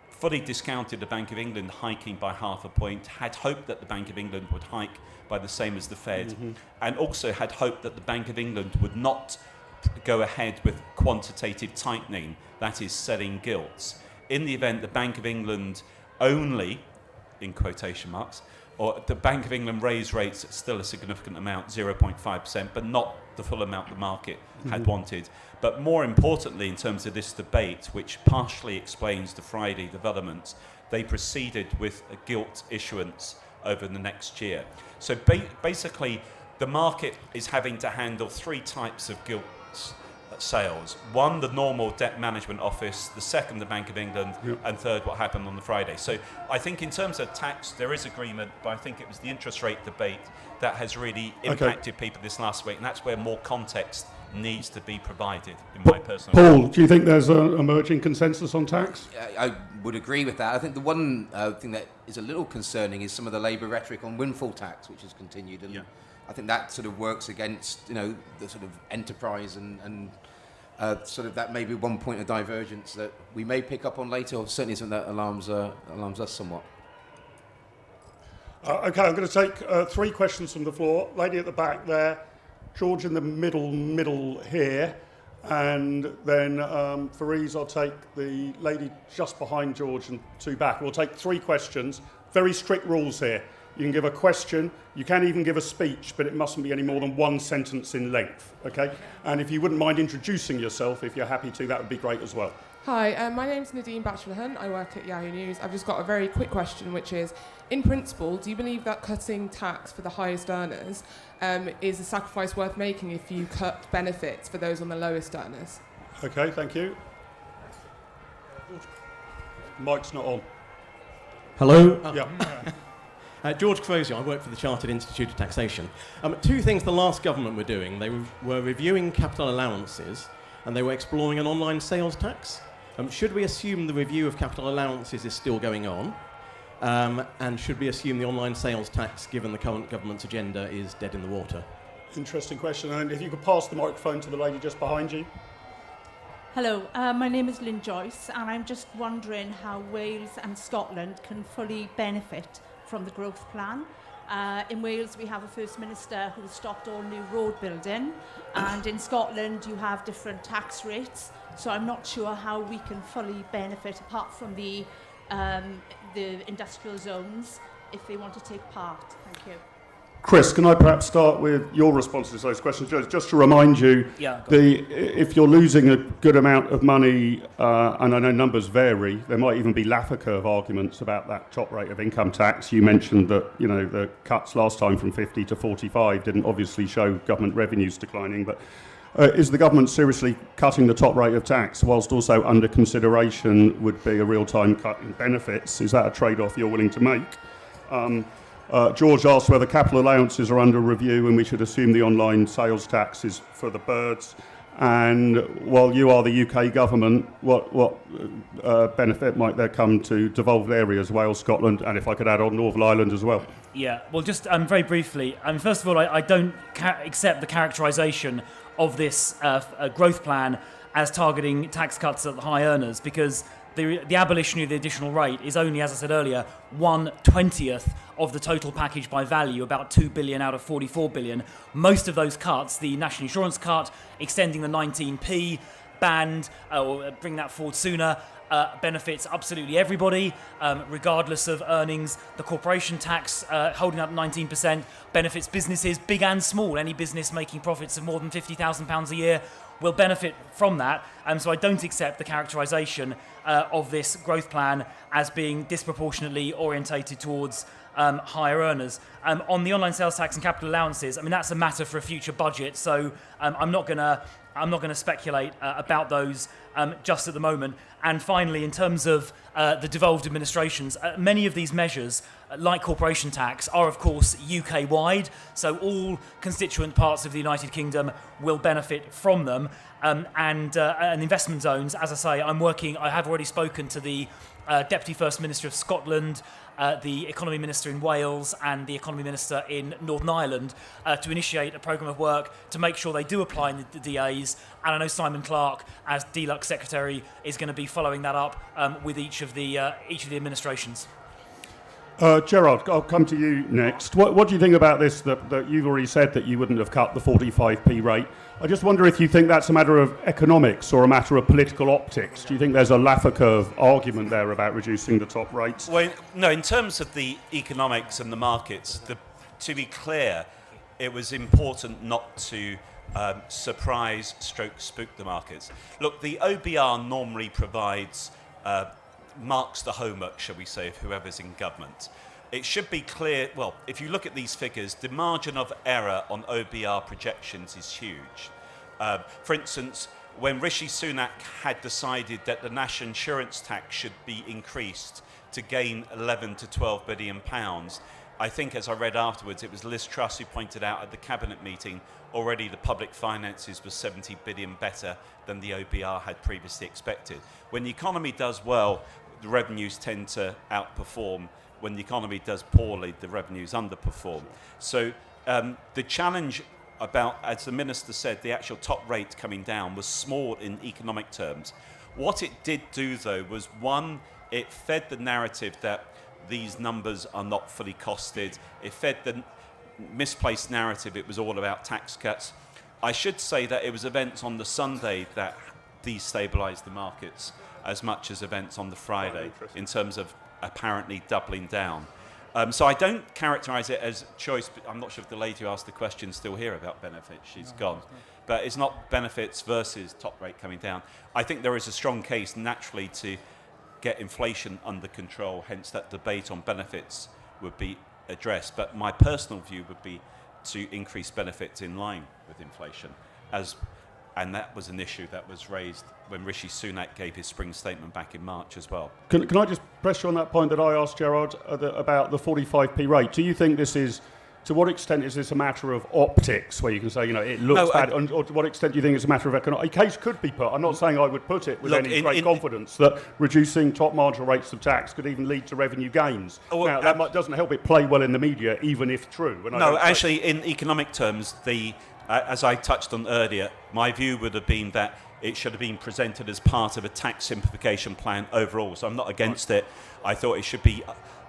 fully discounted the Bank of England hiking by 0.5 point, had hoped that the Bank of England would hike by the same as the Fed, and also had hoped that the Bank of England would not go ahead with quantitative tightening, that is, selling gilts. In the event the Bank of England only, in quotation marks, or the Bank of England raised rates still a significant amount, 0.5%, but not the full amount the market had wanted. But more importantly, in terms of this debate, which partially explains the Friday developments, they proceeded with a gilt issuance over the next year. So basically, the market is having to handle three types of gilts sales. One, the normal debt management office, the second, the Bank of England, and third, what happened on the Friday. So I think in terms of tax, there is agreement, but I think it was the interest rate debate that has really impacted people this last week, and that's where more context needs to be provided, in my personal opinion. Paul, do you think there's an emerging consensus on tax? I would agree with that. I think the one thing that is a little concerning is some of the Labour rhetoric on windfall tax, which has continued, and I think that sort of works against, the sort of enterprise and sort of that may be one point of divergence that we may pick up on later, or certainly something that alarms us somewhat. Okay, I'm going to take three questions from the floor. Lady at the back there, George in the middle here, and then Fareeze, I'll take the lady just behind George and two back. We'll take three questions. Very strict rules here. You can give a question, you can even give a speech, but it mustn't be any more than one sentence in length, okay? And if you wouldn't mind introducing yourself, if you're happy to, that would be great as well. Hi, my name's Nadine Batchelor-Hunt. I work at Yahoo News. I've just got a very quick question, which is, in principle, do you believe that cutting tax for the highest earners is a sacrifice worth making if you cut benefits for those on the lowest earners? Okay, thank you. Mic's not on. Hello. Yeah. George Crozier, I work for the Chartered Institute of Taxation. Two things the last government were doing. They were reviewing capital allowances and they were exploring an online sales tax. Should we assume the review of capital allowances is still going on? And should we assume the online sales tax, given the current government's agenda, is dead in the water? Interesting question. And if you could pass the microphone to the lady just behind you. Hello, my name is Lynn Joyce, and I'm just wondering how Wales and Scotland can fully benefit from the growth plan. In Wales, we have a First Minister who has stopped all new road building, and in Scotland, you have different tax rates. So I'm not sure how we can fully benefit, apart from the industrial zones, if they want to take part. Thank you. Chris, can I perhaps start with your responses to those questions? Just to remind you, if you're losing a good amount of money, and I know numbers vary, there might even be Laffer curve arguments about that top rate of income tax. You mentioned that the cuts last time from 50 to 45 didn't obviously show government revenues declining, but is the government seriously cutting the top rate of tax whilst also under consideration would be a real-time cut in benefits? Is that a trade-off you're willing to make? George asked whether capital allowances are under review and we should assume the online sales tax is for the birds. And while you are the UK government, what benefit might there come to devolved areas, Wales, Scotland, and if I could add on, Northern Ireland as well? Yeah, well, just very briefly, first of all, I don't accept the characterisation of this growth plan as targeting tax cuts at the high earners, because the abolition of the additional rate is only, as I said earlier, 1/20th of the total package by value, about 2 billion out of 44 billion. Most of those cuts, the national insurance cut, extending the 19p band, or bring that forward sooner, benefits absolutely everybody, regardless of earnings. The corporation tax, holding up 19%, benefits businesses, big and small. Any business making profits of more than £50,000 a year will benefit from that. So I don't accept the characterisation of this growth plan as being disproportionately orientated towards higher earners. On the online sales tax and capital allowances, that's a matter for a future budget. So I'm not going to speculate about those just at the moment. And finally, in terms of the devolved administrations, many of these measures, like corporation tax, are of course UK-wide, so all constituent parts of the United Kingdom will benefit from them. And investment zones, as I say, I have already spoken to the Deputy First Minister of Scotland, the Economy Minister in Wales and the Economy Minister in Northern Ireland to initiate a programme of work to make sure they do apply in the DAs. And I know Simon Clarke, as DLUX Secretary, is going to be following that up with each of the administrations. Gerard, I'll come to you next. What do you think about this, that you've already said that you wouldn't have cut the 45p rate? I just wonder if you think that's a matter of economics or a matter of political optics. Do you think there's a Laffer curve argument there about reducing the top rates? Well, no, in terms of the economics and the markets, to be clear, it was important not to spook the markets. Look, the OBR normally provides marks the homework, shall we say, of whoever's in government. It should be clear, well, if you look at these figures, the margin of error on OBR projections is huge. For instance, when Rishi Sunak had decided that the national insurance tax should be increased to gain 11 to 12 billion pounds, I think, as I read afterwards, it was Liz Truss who pointed out at the cabinet meeting already the public finances was 70 billion better than the OBR had previously expected. When the economy does well, the revenues tend to outperform. When the economy does poorly, the revenues underperform. So the challenge about, as the Minister said, the actual top rate coming down was small in economic terms. What it did do, though, was one, it fed the narrative that these numbers are not fully costed. It fed the misplaced narrative it was all about tax cuts. I should say that it was events on the Sunday that destabilised the markets as much as events on the Friday in terms of apparently doubling down. So I don't characterise it as choice. I'm not sure if the lady who asked the question is still here about benefits. She's gone. But it's not benefits versus top rate coming down. I think there is a strong case naturally to get inflation under control, hence that debate on benefits would be addressed. But my personal view would be to increase benefits in line with inflation, and that was an issue that was raised when Rishi Sunak gave his spring statement back in March as well. Can I just press you on that point that I asked Gerard about the 45p rate? Do you think this is, to what extent is this a matter of optics, where you can say, it looks bad, or to what extent do you think it's a matter of economic? A case could be put, I'm not saying I would put it with any great confidence, that reducing top marginal rates of tax could even lead to revenue gains. Now, that doesn't help it play well in the media, even if true. No, actually, in economic terms, as I touched on earlier, my view would have been that it should have been presented as part of a tax simplification plan overall. So I'm not against it. I thought it should be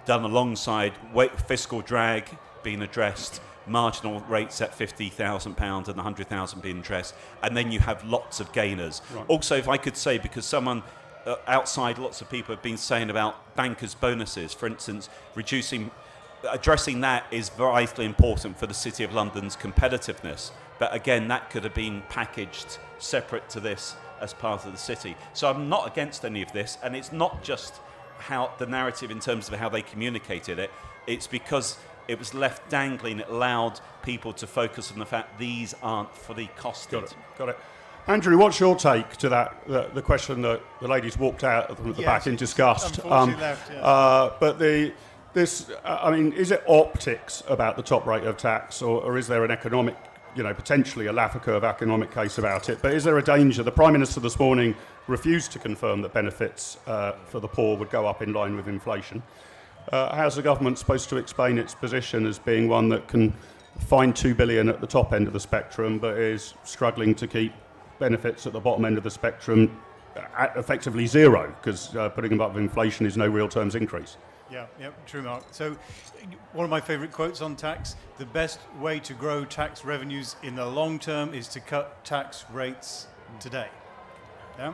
done alongside fiscal drag being addressed, marginal rates at £50,000 and £100,000 being addressed, and then you have lots of gainers. Right. Also, if I could say, because someone outside, lots of people have been saying about bankers' bonuses, for instance, addressing that is vitally important for the City of London's competitiveness. But again, that could have been packaged separate to this as part of the city. So I'm not against any of this, and it's not just how the narrative in terms of how they communicated it. It's because it was left dangling. It allowed people to focus on the fact these aren't fully costed. Got it. Andrew, what's your take to that? The question that the ladies walked out at the back in disgust. Left, yeah. But is it optics about the top rate of tax, or is there an economic, potentially a Laffer curve economic case about it? But is there a danger? The Prime Minister this morning refused to confirm that benefits for the poor would go up in line with inflation. How's the government supposed to explain its position as being one that can find £2 billion at the top end of the spectrum, but is struggling to keep benefits at the bottom end of the spectrum at effectively zero, because putting them up with inflation is no real terms increase? Yeah, true, Mark. So one of my favourite quotes on tax, the best way to grow tax revenues in the long term is to cut tax rates today. Yeah?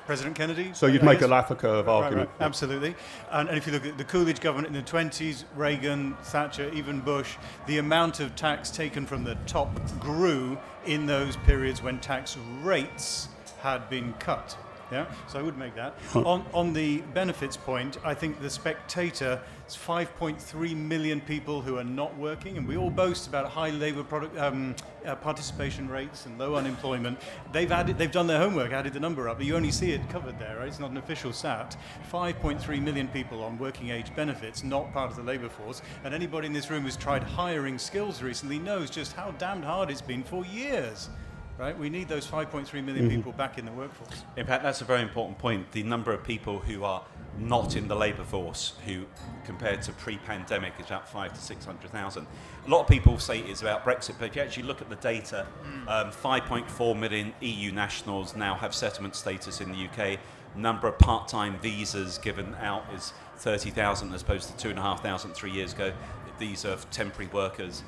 President Kennedy. So you'd make a Laffer curve argument. Right. Absolutely. And if you look at the Coolidge government in the 20s, Reagan, Thatcher, even Bush, the amount of tax taken from the top grew in those periods when tax rates had been cut. Yeah, so I would make that. On the benefits point, I think the Spectator, it's 5.3 million people who are not working, and we all boast about high labour participation rates and low unemployment. They've done their homework, added the number up, but you only see it covered there, right? It's not an official stat. 5.3 million people on working age benefits, not part of the labour force, and anybody in this room who's tried hiring skills recently knows just how damned hard it's been for years. Right, we need those 5.3 million people back in the workforce. In fact, that's a very important point. The number of people who are not in the labour force, who compared to pre-pandemic is about 500,000 to 600,000. A lot of people say it's about Brexit, but if you actually look at the data, 5.4 million EU nationals now have settlement status in the UK. Number of part-time visas given out is 30,000 as opposed to 2,500 3 years ago. These are temporary workers.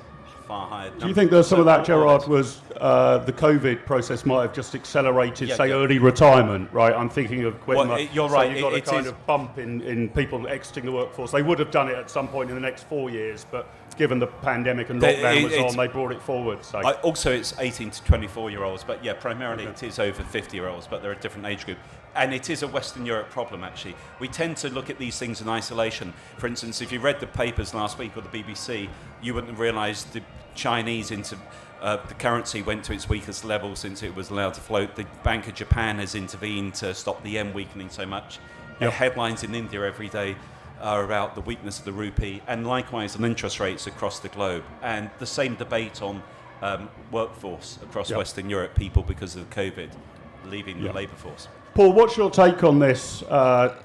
Far higher. Do you think that some of that, Gerard, was the COVID process might have just accelerated, early retirement, right? I'm thinking of you're right. You've got a kind of bump in people exiting the workforce. They would have done it at some point in the next 4 years, but given the pandemic and lockdown was on, they brought it forward. So. Also, it's 18 to 24-year-olds, but primarily it is over 50-year-olds, but they're a different age group. And it is a Western Europe problem, actually. We tend to look at these things in isolation. For instance, if you read the papers last week or the BBC, you wouldn't have realised the Chinese the currency went to its weakest level since it was allowed to float. The Bank of Japan has intervened to stop the yen weakening so much. The headlines in India every day are about the weakness of the rupee, and likewise on interest rates across the globe. And the same debate on workforce across Western Europe, people because of COVID leaving the labour force. Paul, what's your take on this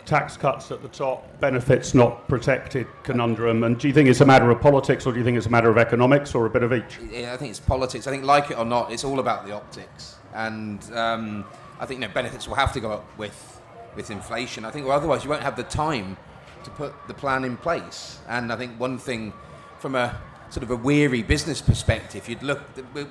tax cuts at the top, benefits not protected conundrum? And do you think it's a matter of politics, or do you think it's a matter of economics, or a bit of each? Yeah, I think it's politics. I think, like it or not, it's all about the optics. And I think benefits will have to go up with inflation. I think, or otherwise you won't have the time to put the plan in place. And I think one thing from a sort of a weary business perspective, you'd look,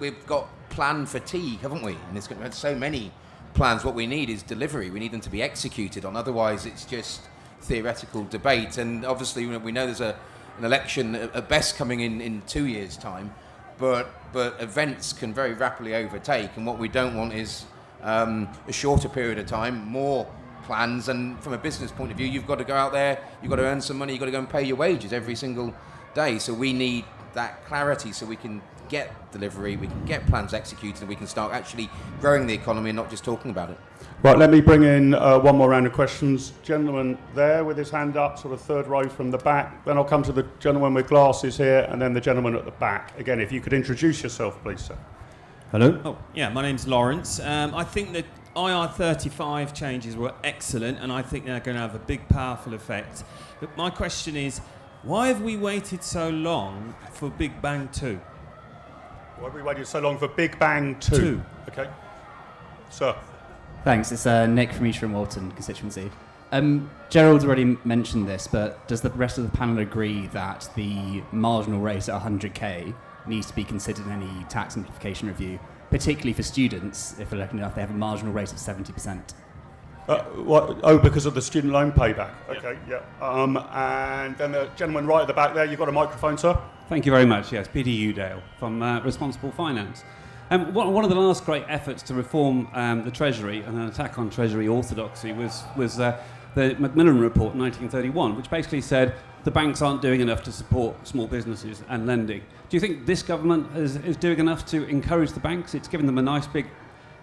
we've got plan fatigue, haven't we? And it's got so many plans. What we need is delivery. We need them to be executed on. Otherwise, it's just theoretical debate. And obviously, we know there's an election at best coming in 2 years' time, but events can very rapidly overtake. And what we don't want is a shorter period of time, more plans. And from a business point of view, you've got to go out there, you've got to earn some money, you've got to go and pay your wages every single day. So we need that clarity so we can get delivery, we can get plans executed, and we can start actually growing the economy and not just talking about it. Right, let me bring in one more round of questions. Gentleman there with his hand up, sort of third row from the back. Then I'll come to the gentleman with glasses here, and then the gentleman at the back. Again, if you could introduce yourself, please, sir. Hello. Oh, yeah, my name's Lawrence. I think that IR35 changes were excellent, and I think they're going to have a big, powerful effect. But my question is, why have we waited so long for Big Bang 2? Why have we waited so long for Big Bang 2? Okay. Sir. Thanks. It's Nick from East Walton constituency. Gerald's already mentioned this, but does the rest of the panel agree that the marginal rate at 100k needs to be considered in any tax simplification review, particularly for students, if they're lucky enough they have a marginal rate of 70%? Because of the student loan payback. Okay, yeah. And then the gentleman right at the back there, you've got a microphone, sir. Thank you very much. Yes, Peter Udale from Responsible Finance. One of the last great efforts to reform the Treasury and an attack on Treasury orthodoxy was the Macmillan Report in 1931, which basically said the banks aren't doing enough to support small businesses and lending. Do you think this government is doing enough to encourage the banks? It's given them a nice big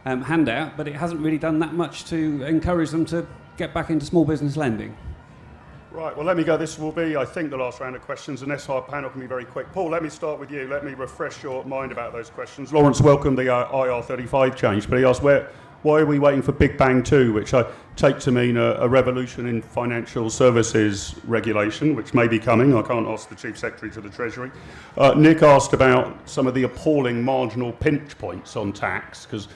handout, but it hasn't really done that much to encourage them to get back into small business lending. Right, well, let me go. This will be, I think, the last round of questions, unless our panel can be very quick. Paul, let me start with you. Let me refresh your mind about those questions. Lawrence welcomed the IR35 change, but he asked, why are we waiting for Big Bang 2, which I take to mean a revolution in financial services regulation, which may be coming. I can't ask the Chief Secretary to the Treasury. Nick asked about some of the appalling marginal pinch points on tax, because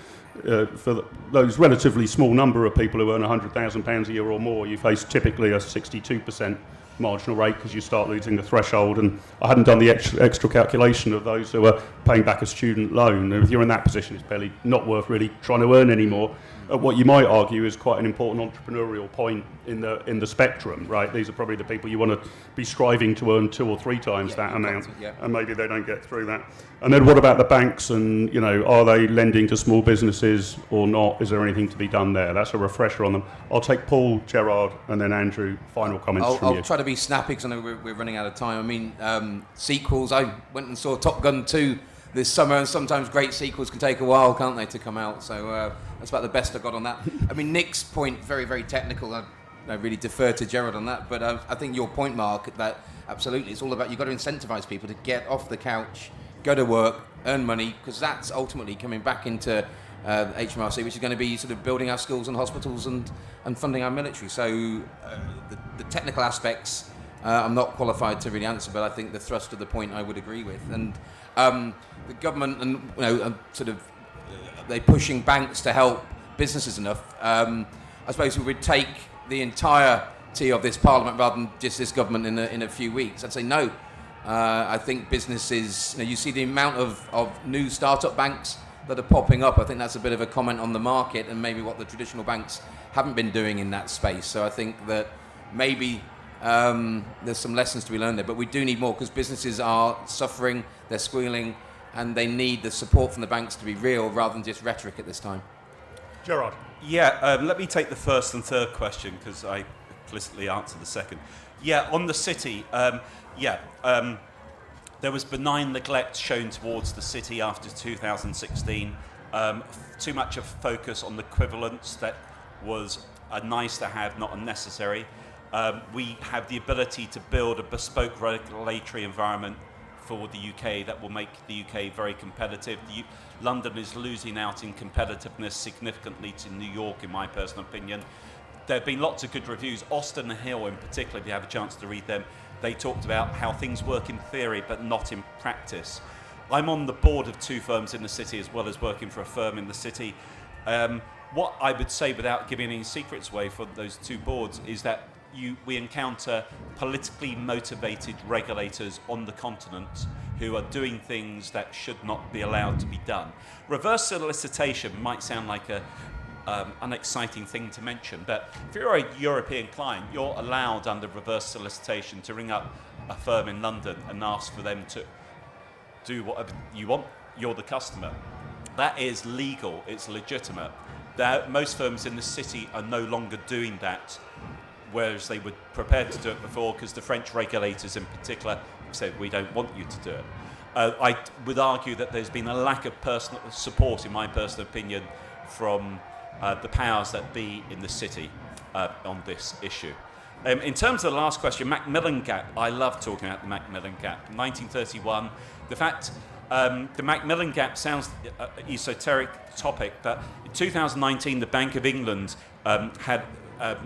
for those relatively small number of people who earn £100,000 a year or more, you face typically a 62% marginal rate because you start losing the threshold. And I hadn't done the extra calculation of those who are paying back a student loan. And if you're in that position, it's barely not worth really trying to earn anymore. at what you might argue is quite an important entrepreneurial point in the spectrum, right? These are probably the people you want to be striving to earn 2 or 3 times that amount, and maybe they don't get through that. And then what about the banks, and are they lending to small businesses or not? Is there anything to be done there? That's a refresher on them. I'll take Paul, Gerard, and then Andrew. Final comments from you. I'll try to be snappy because I know we're running out of time. I mean, sequels. I went and saw Top Gun 2 this summer, and sometimes great sequels can take a while, can't they, to come out? So that's about the best I got on that. I mean, Nick's point, very, very technical. I really defer to Gerard on that, but I think your point, Mark, that absolutely, it's all about you've got to incentivise people to get off the couch, go to work, earn money, because that's ultimately coming back into HMRC, which is going to be sort of building our schools and hospitals and funding our military. So the technical aspects, I'm not qualified to really answer, but I think the thrust of the point I would agree with. And the government and they're pushing banks to help businesses enough. I suppose we would take the entirety of this Parliament rather than just this government in a few weeks. I'd say no. I think businesses, you see the amount of new startup banks that are popping up. I think that's a bit of a comment on the market and maybe what the traditional banks haven't been doing in that space. So I think that maybe there's some lessons to be learned there, but we do need more because businesses are suffering, they're squealing, and they need the support from the banks to be real rather than just rhetoric at this time. Gerard. Yeah, let me take the first and third question because I implicitly answered the second. Yeah, on the city, there was benign neglect shown towards the city after 2016. Too much of focus on the equivalence that was a nice to have, not a necessary. We have the ability to build a bespoke regulatory environment for the UK that will make the UK very competitive. London is losing out in competitiveness significantly to New York, in my personal opinion. There have been lots of good reviews. Austin Hill, in particular, if you have a chance to read them, they talked about how things work in theory but not in practice. I'm on the board of 2 firms in the city as well as working for a firm in the city. What I would say, without giving any secrets away for those 2 boards, is that we encounter politically motivated regulators on the continent who are doing things that should not be allowed to be done. Reverse solicitation might sound like an unexciting thing to mention, but if you're a European client, you're allowed under reverse solicitation to ring up a firm in London and ask for them to do whatever you want. You're the customer. That is legal, it's legitimate. Most firms in the city are no longer doing that, whereas they were prepared to do it before because the French regulators in particular said, we don't want you to do it. I would argue that there's been a lack of personal support, in my personal opinion, from the powers that be in the city on this issue. In terms of the last question, Macmillan Gap, I love talking about the Macmillan Gap. 1931, the fact the Macmillan Gap sounds esoteric topic, but in 2019 the Bank of England had a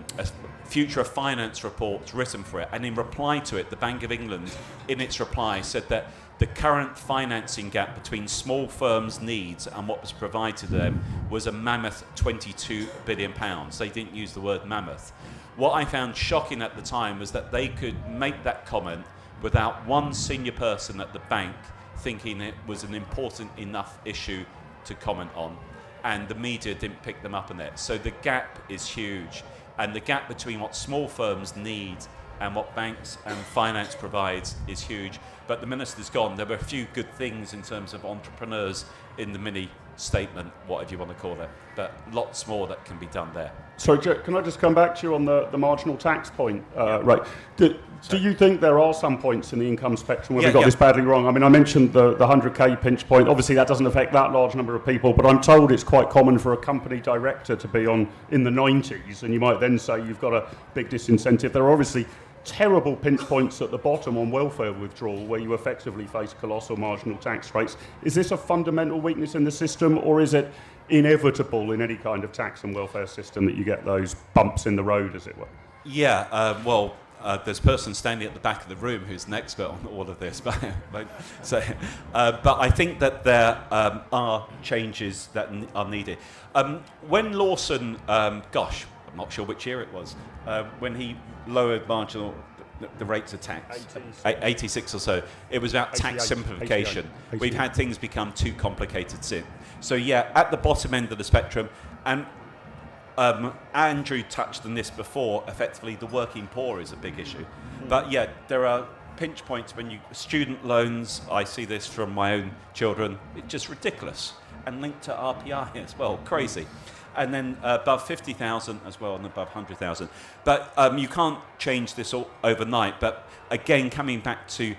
future finance report written for it, and in reply to it, the Bank of England, in its reply, said that the current financing gap between small firms' needs and what was provided to them was a mammoth £22 billion. They didn't use the word mammoth. What I found shocking at the time was that they could make that comment without one senior person at the bank thinking it was an important enough issue to comment on, and the media didn't pick them up on it. So the gap is huge, and the gap between what small firms need and what banks and finance provides is huge. But the minister's gone. There were a few good things in terms of entrepreneurs in the mini statement, whatever you want to call it, but lots more that can be done there. Sorry, can I just come back to you on the marginal tax point? Right. Do you think there are some points in the income spectrum where we got this badly wrong? I mean, I mentioned the 100k pinch point. Obviously, that doesn't affect that large number of people, but I'm told it's quite common for a company director to be in the 90s, and you might then say you've got a big disincentive. There are obviously terrible pinch points at the bottom on welfare withdrawal where you effectively face colossal marginal tax rates. Is this a fundamental weakness in the system, or is it inevitable in any kind of tax and welfare system that you get those bumps in the road, as it were? Yeah, there's a person standing at the back of the room who's an expert on all of this, but I think that there are changes that are needed. When Lawson, I'm not sure which year it was, when he lowered the rates of tax, 86 or so, it was about tax simplification. 88. We've had things become too complicated since. So yeah, at the bottom end of the spectrum, and Andrew touched on this before. Effectively, the working poor is a big issue. But yeah, there are pinch points when student loans. I see this from my own children. It's just ridiculous, and linked to RPI as well, crazy. And then above 50,000 as well, and above 100,000. But you can't change this all overnight. But again, coming back to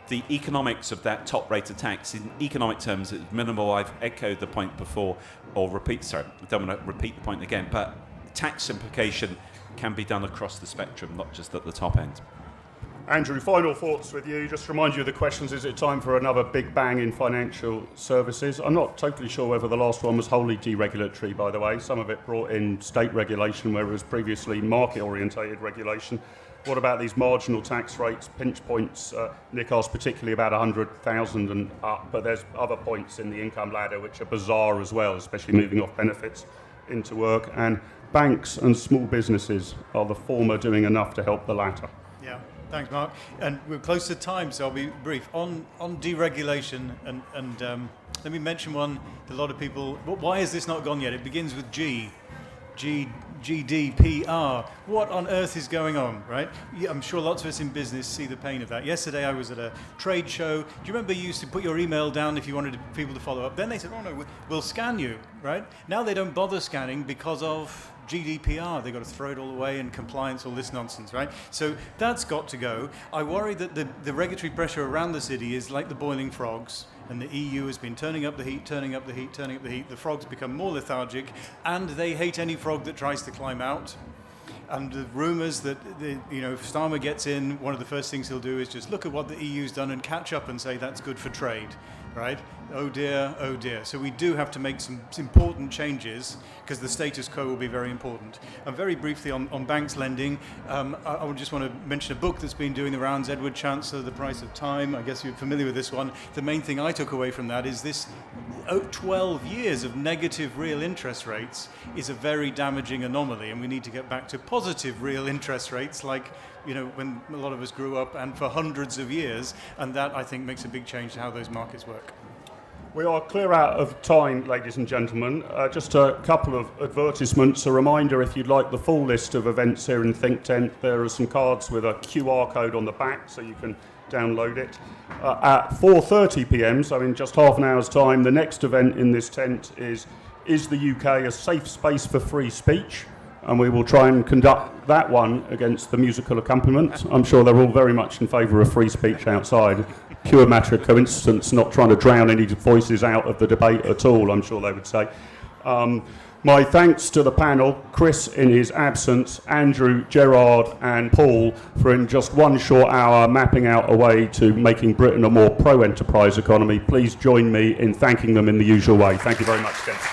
the economics of that top rate of tax, in economic terms, it's minimal. I've echoed the point before, I don't want to repeat the point again, but tax simplification can be done across the spectrum, not just at the top end. Andrew, final thoughts with you. Just remind you of the questions. Is it time for another big bang in financial services? I'm not totally sure whether the last one was wholly deregulatory, by the way. Some of it brought in state regulation where it was previously market-orientated regulation. What about these marginal tax rates, pinch points? Nick asked particularly about 100,000 and up, but there's other points in the income ladder which are bizarre as well, especially moving off benefits into work. And banks and small businesses, are the former doing enough to help the latter? Yeah, thanks, Mark. And we're close to time, so I'll be brief. On deregulation, and let me mention one that a lot of people... Why has this not gone yet? It begins with GDPR. What on earth is going on, right? Yeah, I'm sure lots of us in business see the pain of that. Yesterday I was at a trade show. Do you remember you used to put your email down if you wanted people to follow up? Then they said, oh no, we'll scan you, right? Now they don't bother scanning because of GDPR. They've got to throw it all away and compliance, all this nonsense, right? So that's got to go. I worry that the regulatory pressure around the city is like the boiling frogs, and the EU has been turning up the heat, turning up the heat, turning up the heat. The frogs become more lethargic, and they hate any frog that tries to climb out. And the rumours that, if Starmer gets in, one of the first things he'll do is just look at what the EU's done and catch up and say that's good for trade, right? Oh dear, oh dear. So we do have to make some important changes because the status quo will be very important. And very briefly on banks lending, I would just want to mention a book that's been doing the rounds, Edward Chancellor, The Price of Time. I guess you're familiar with this one. The main thing I took away from that is this 12 years of negative real interest rates is a very damaging anomaly, and we need to get back to positive real interest rates like when a lot of us grew up and for hundreds of years, and that I think makes a big change to how those markets work. We are clear out of time, ladies and gentlemen. Just a couple of advertisements. A reminder, if you'd like the full list of events here in Think Tent, there are some cards with a QR code on the back, so you can download it. At 4:30 p.m, so in just half an hour's time, the next event in this tent is the UK a safe space for free speech? And we will try and conduct that one against the musical accompaniment. I'm sure they're all very much in favour of free speech outside. Pure matter of coincidence, not trying to drown any voices out of the debate at all, I'm sure they would say. My thanks to the panel, Chris in his absence, Andrew, Gerard and Paul for in just one short hour mapping out a way to making Britain a more pro-enterprise economy. Please join me in thanking them in the usual way. Thank you very much, gents.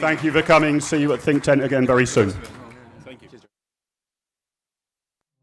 Thank you for coming. See you at Think Tent again very soon.